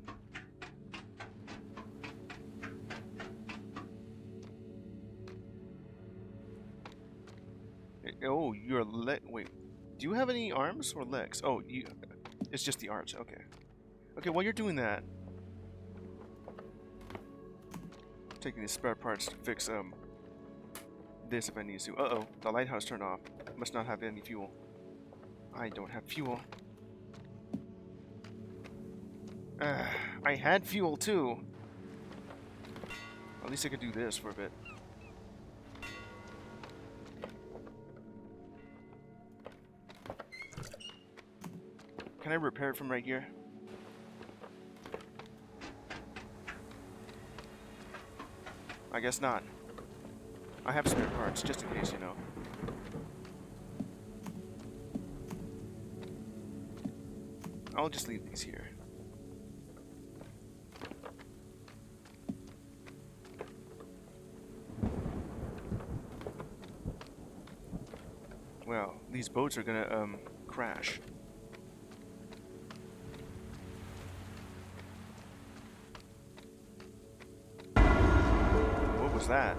Speaker 1: Oh, your leg. Wait, do you have any arms or legs? Oh, it's just the arms. Okay. Okay, while you're doing that, taking the spare parts to fix this if I need to. Uh-oh, the lighthouse turned off. Must not have any fuel. I don't have fuel. I had fuel too. At least I could do this for a bit. Can I repair it from right here? I guess not. I have spare parts, just in case, you know. I'll just leave these here. Well, these boats are gonna, crash. What was that?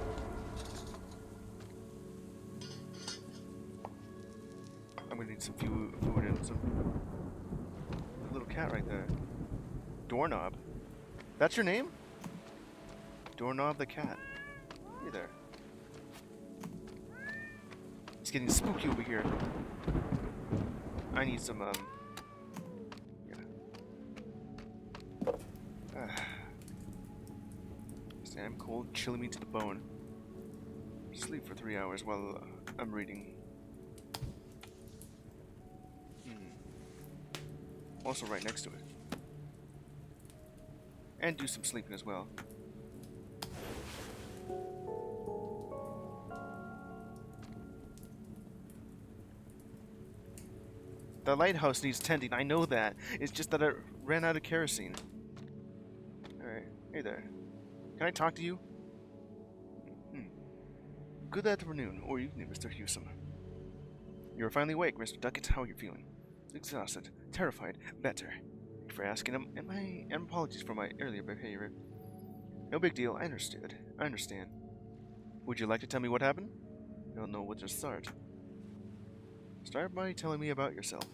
Speaker 1: I'm gonna need some food and some... A little cat right there. Doorknob. That's your name? Doorknob the cat. Hey there. It's getting spooky over here. I need some, yeah. Damn cold, chilling me to the bone. Sleep for 3 hours while I'm reading. Also right next to it. And do some sleeping as well. The lighthouse needs tending, I know that. It's just that I ran out of kerosene. Alright, hey there. Can I talk to you? Good afternoon, or evening, Mr. Hewsome. You're finally awake, Mr. Duckett. How are you feeling? Exhausted, terrified, better. Thank you for asking. And apologies for my earlier behavior. No big deal, I understand. Would you like to tell me what happened? I don't know where to start. Start by telling me about yourself.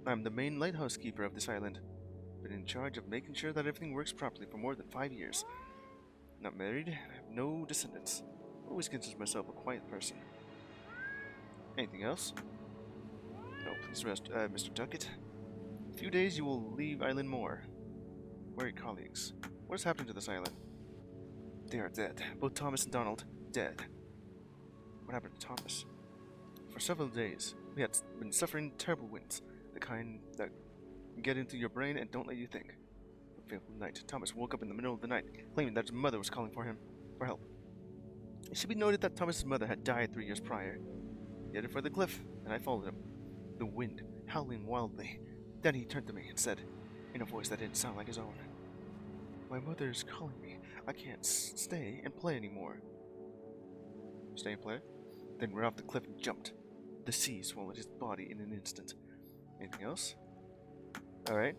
Speaker 1: I'm the main lighthouse keeper of this island. Been in charge of making sure that everything works properly for more than 5 years. Not married, I have no descendants. Always consider myself a quiet person. Anything else? No, please rest, Mr. Duckett. In a few days you will leave Island Moore. Where are your colleagues? What is happening to this island? They are dead. Both Thomas and Donald, dead. What happened to Thomas? For several days, we had been suffering terrible winds, the kind that get into your brain and don't let you think. A fateful night, Thomas woke up in the middle of the night, claiming that his mother was calling for him for help. It should be noted that Thomas's mother had died 3 years prior. He headed for the cliff, and I followed him. The wind howling wildly. Then he turned to me and said, in a voice that didn't sound like his own, "My mother is calling me. I can't stay and play anymore." Stay and play? Then ran off the cliff and jumped. The sea swallowed his body in an instant. Anything else? Alright.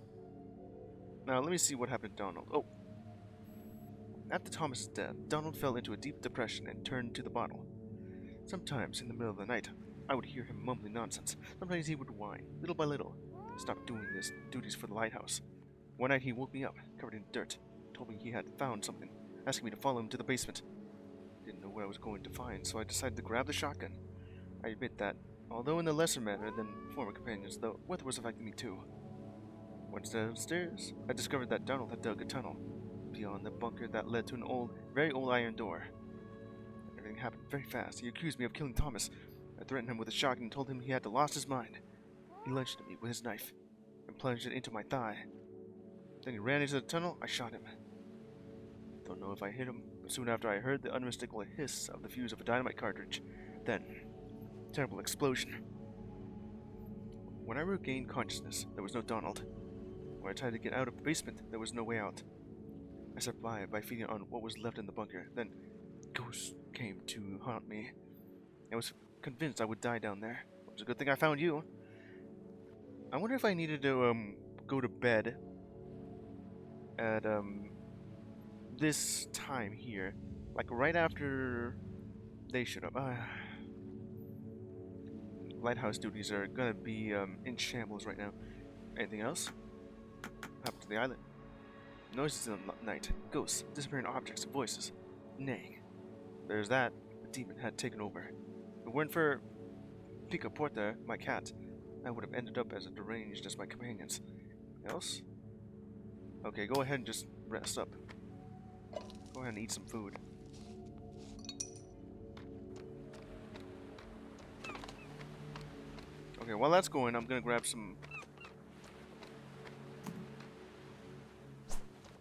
Speaker 1: Now let me see what happened to Donald. Oh. After Thomas's death, Donald fell into a deep depression and turned to the bottle. Sometimes, in the middle of the night, I would hear him mumbling nonsense. Sometimes he would whine, little by little, stop doing his duties for the lighthouse. One night he woke me up, covered in dirt, told me he had found something, asking me to follow him to the basement. Didn't know what I was going to find, so I decided to grab the shotgun. I admit that, although in a lesser manner than former companions, the weather was affecting me too. Once downstairs, I discovered that Donald had dug a tunnel beyond the bunker that led to an very old iron door. Everything happened very fast. He accused me of killing Thomas. I threatened him with a shotgun and told him he had lost his mind. He lunged at me with his knife and plunged it into my thigh. Then he ran into the tunnel. I shot him. Don't know if I hit him, but soon after I heard the unmistakable hiss of the fuse of a dynamite cartridge. Then, terrible explosion. When I regained consciousness, there was no Donald. When I tried to get out of the basement, there was no way out. I survived by feeding on what was left in the bunker. Then, ghosts came to haunt me. I was convinced I would die down there. It was a good thing I found you. I wonder if I needed to go to bed at this time here, like right after they should have. Lighthouse duties are gonna be in shambles right now. Anything else? What happened to the island? Noises in the night, ghosts, disappearing objects, voices, neighing. There's that. The demon had taken over. If it weren't for Pica Porta, my cat, I would have ended up as deranged as my companions. Else? Okay, go ahead and just rest up. Go ahead and eat some food. Okay, while that's going, I'm gonna grab some...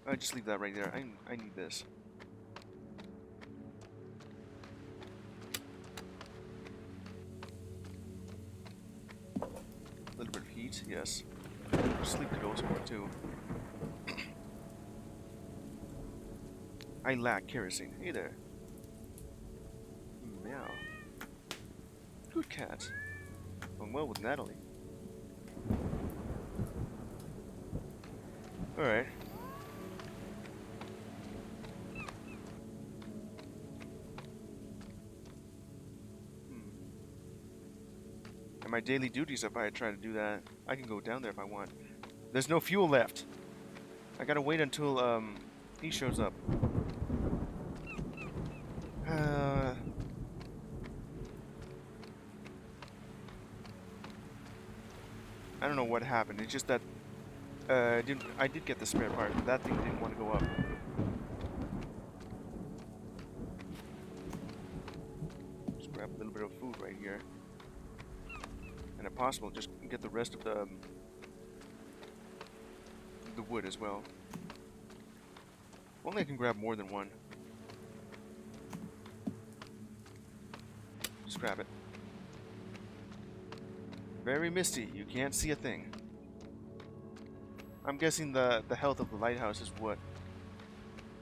Speaker 1: I just leave that right there. I need this. A little bit of heat, yes. Sleep could also work too. I lack kerosene. Hey there. Meow. Good cat. Going well with Natalie. Alright. And my daily duties, if I try to do that, I can go down there if I want. There's no fuel left. I gotta wait until, he shows up. I don't know what happened. It's just that I did get the spare part, but that thing didn't want to go up. Just grab a little bit of food right here, and if possible, just get the rest of the wood as well. Only I can grab more than one. Just grab it. Very misty. You can't see a thing. I'm guessing the health of the lighthouse is what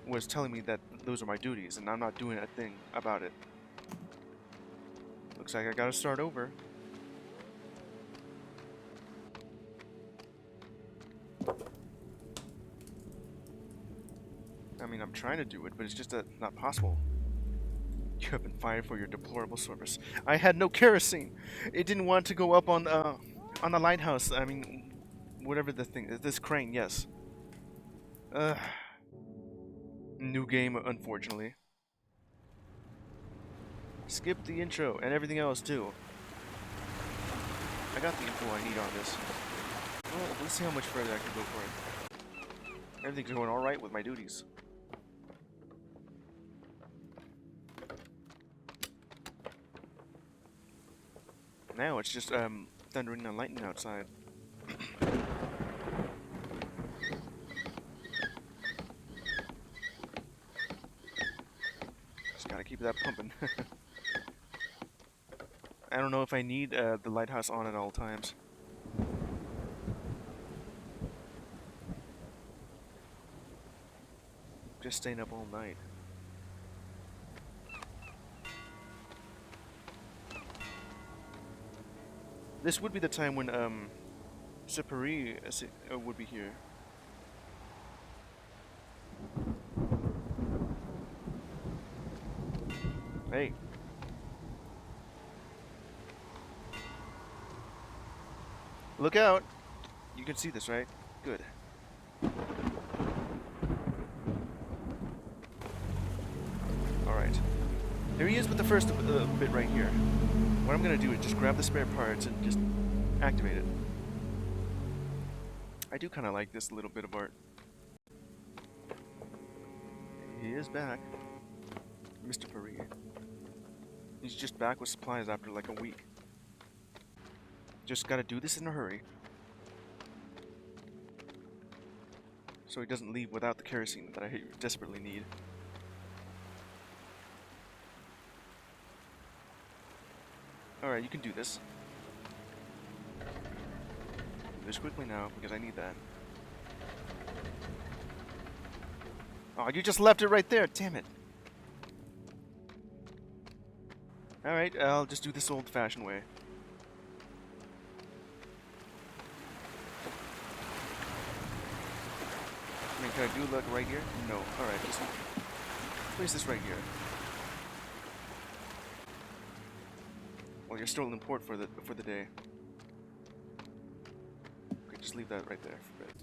Speaker 1: was telling me that those are my duties, and I'm not doing a thing about it. Looks like I gotta start over. I mean, I'm trying to do it, but it's just not possible. You have been fired for your deplorable service. I had no kerosene. It didn't want to go up on the lighthouse. I mean, whatever the thing. This crane, yes. New game, unfortunately. Skip the intro and everything else too. I got the info I need on this. Well, let's see how much further I can go for it. Everything's going all right with my duties. Now it's just thundering and lightning outside. Just gotta keep that pumping. I don't know if I need the lighthouse on at all times. Just staying up all night. This would be the time when Separi would be here. Hey. Look out! You can see this, right? Good. Alright. Here he is with the first bit right here. What I'm gonna do is just grab the spare parts and just activate it. I do kind of like this little bit of art. He is back. Mr. Paris. He's just back with supplies after like a week. Just gotta do this in a hurry. So he doesn't leave without the kerosene that I desperately need. Alright, you can do this. Do this quickly now, because I need that. Oh, you just left it right there! Damn it! Alright, I'll just do this old-fashioned way. I mean, can I do like right here? No. Alright, just place this right here. Well, you're still in port for the day. Okay, just leave that right there for a bit.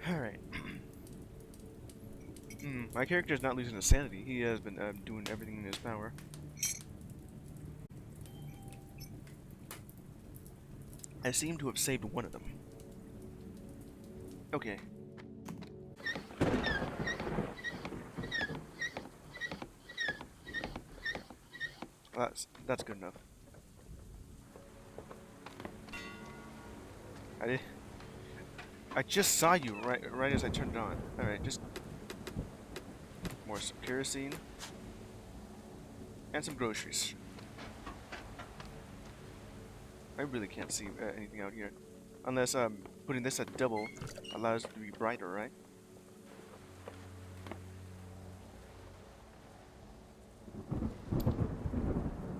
Speaker 1: Alright. My character is not losing his sanity. He has been doing everything in his power. I seem to have saved one of them. Okay. Well, that's good enough. I just saw you right as I turned it on. All right, just more some kerosene and some groceries. I really can't see anything out here, unless putting this at double allows it to be brighter, right?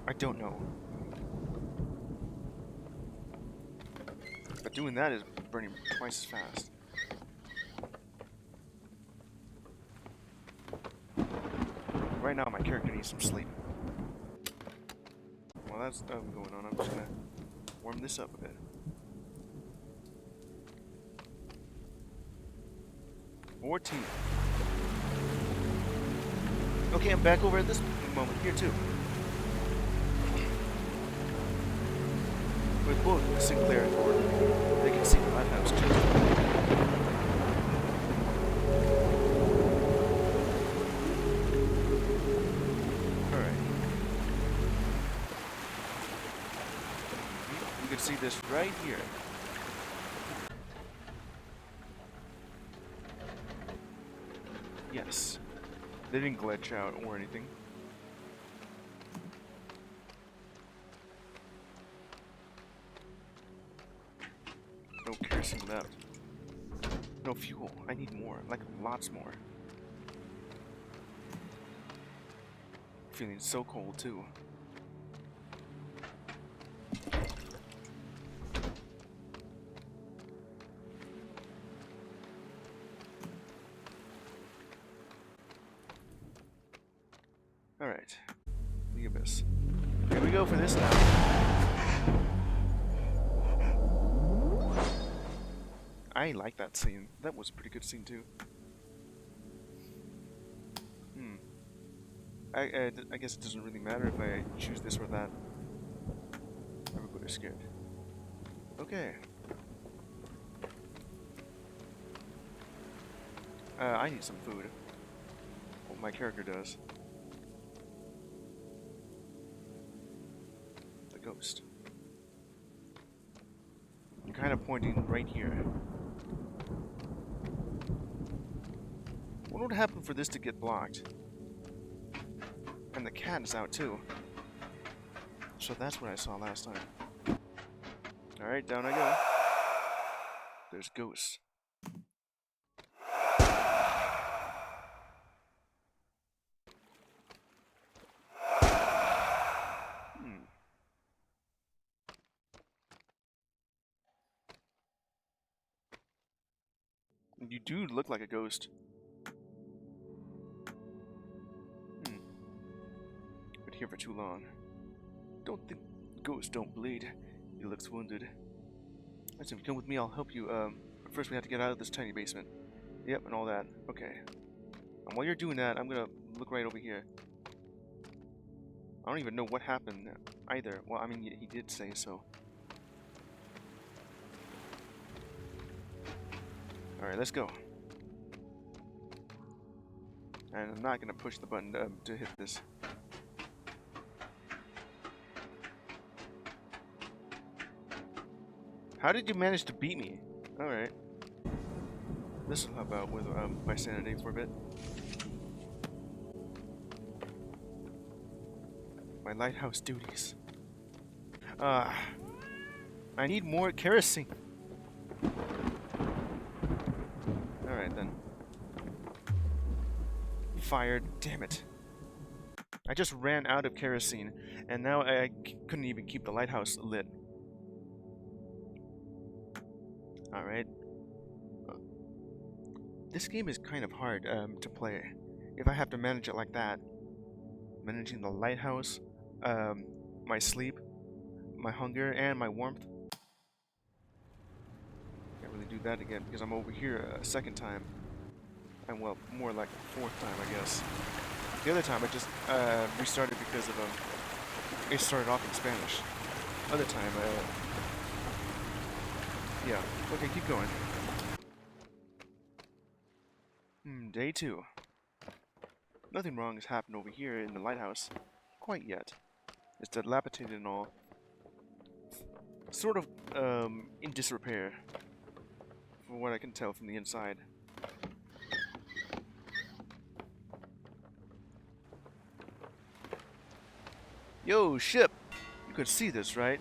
Speaker 1: I don't know. But doing that is burning twice as fast. Right now, my character needs some sleep. While that's going on, I'm just gonna warm this up a bit. 14. Okay, I'm back over at this moment here too. With both Sinclair and Gordon, they can see the lighthouse too. Alright. You can see this right here. Yes. They didn't glitch out or anything. No kerosene left. No fuel. I need more. Like, lots more. Feeling so cold, too. Alright. The abyss. Here we go for this now. I like that scene. That was a pretty good scene too. I guess it doesn't really matter if I choose this or that. Everybody's scared. Okay. I need some food. Well, my character does. The ghost. I'm kind of pointing right here. What would happen for this to get blocked? And the cat is out too. So that's what I saw last time. Alright, down I go. There's ghosts. You do look like a ghost. Been here for too long. Don't think ghosts don't bleed. He looks wounded. Listen, come with me, I'll help you. But first we have to get out of this tiny basement. Yep, and all that. Okay. And while you're doing that, I'm gonna look right over here. I don't even know what happened either. Well, I mean, he did say so. Alright, let's go. And I'm not gonna push the button to hit this. How did you manage to beat me? Alright. This will help out with my sanity for a bit. My lighthouse duties. I need more kerosene. Alright then. Fired. Damn it. I just ran out of kerosene, and now I couldn't even keep the lighthouse lit. Alright. This game is kind of hard to play. If I have to manage it like that. Managing the lighthouse, my sleep, my hunger, and my warmth. Can't really do that again because I'm over here a second time. And well, more like a fourth time, I guess. The other time I just restarted because of it started off in Spanish. Other time, yeah. Okay, keep going. Day 2. Nothing wrong has happened over here in the lighthouse. Quite yet. It's dilapidated and all. Sort of, in disrepair. From what I can tell from the inside. Yo, ship! You could see this, right?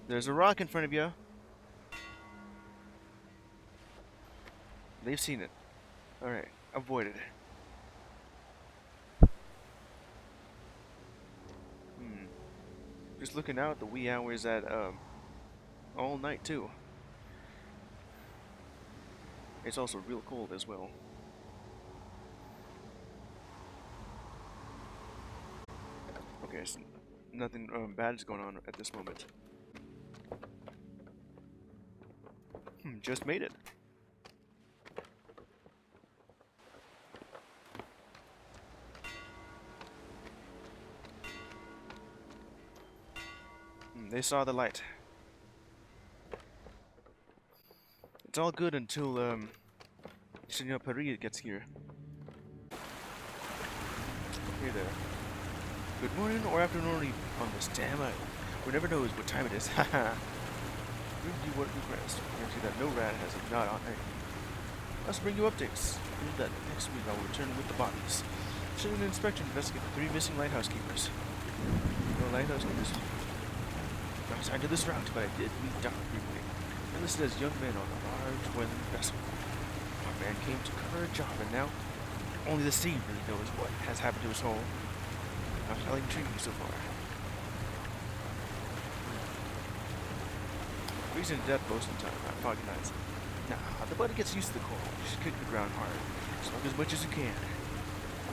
Speaker 1: There's a rock in front of you. They've seen it. Alright, avoid it. Just looking out the wee hours at, all night too. It's also real cold as well. Okay, so nothing bad is going on at this moment. Just made it. They saw the light. It's all good until Shiokawa gets here. Hey there. Good morning or afternoon or evening on this damn island. Who never knows what time it is. Haha. Bring you what you request. Guarantee that no rat has a knot on it. Let's bring you updates. Prove that next week I will return with the bodies. Schedule an inspection to investigate the 3 missing lighthouse keepers. No lighthouse keepers. Not assigned to this route, but I did meet Dr. briefly. And listed as young men on a large weathered vessel. One man came to cover a job, and now only the sea really knows what has happened to his hull. Not telling the truth so far. Freezing to death most of the time, not foggy nights. Nah, the body gets used to the cold. You should kick the ground hard. Smoke as much as you can.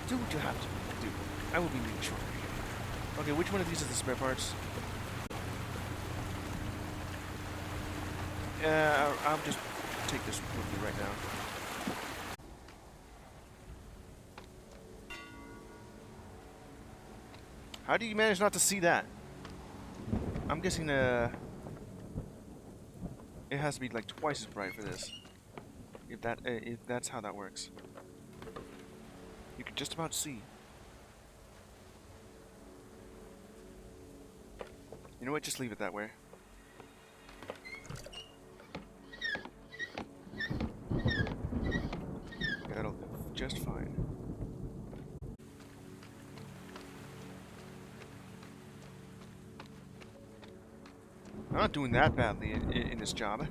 Speaker 1: Do what you have to do. I will be leaving shortly. Okay, which one of these is the spare parts? I'll just take this with me right now. How do you manage not to see that? I'm guessing it has to be like twice as bright for this. If that's how that works. You can just about see. You know what? Just leave it that way. That'll do just fine. I'm not doing that badly in this job.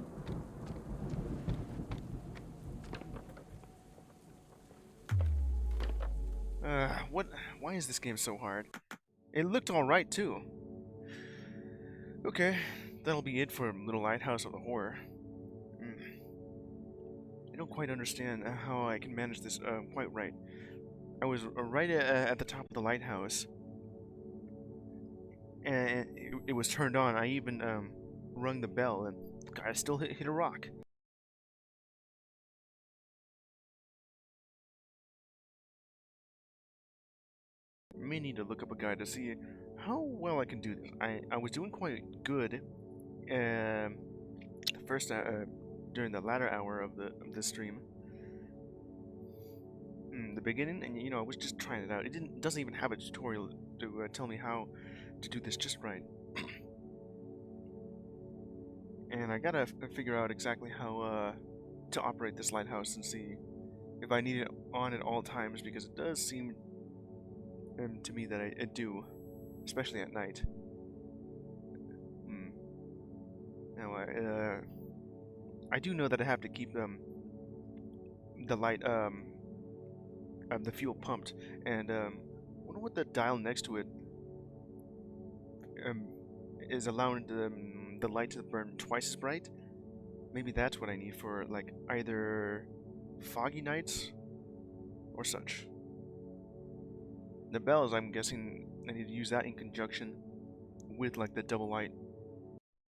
Speaker 1: What? Why is this game so hard? It looked alright too. Okay, that'll be it for Little Lighthouse of the Horror. I don't quite understand how I can manage this quite right. I was right at the top of the lighthouse, and it was turned on. I even rung the bell, and the guy still hit a rock. I may need to look up a guide to see how well I can do this. I was doing quite good first during the latter hour of the stream. The beginning, and you know, I was just trying it out. It doesn't even have a tutorial to tell me how to do this just right. And I gotta figure out exactly how to operate this lighthouse and see if I need it on at all times, because it does seem to me that I do, especially at night. Now I do know that I have to keep the light the fuel pumped, and I wonder what the dial next to it is allowing the light to burn twice as bright. Maybe that's what I need for like either foggy nights or such. The bells, I'm guessing I need to use that in conjunction with like the double light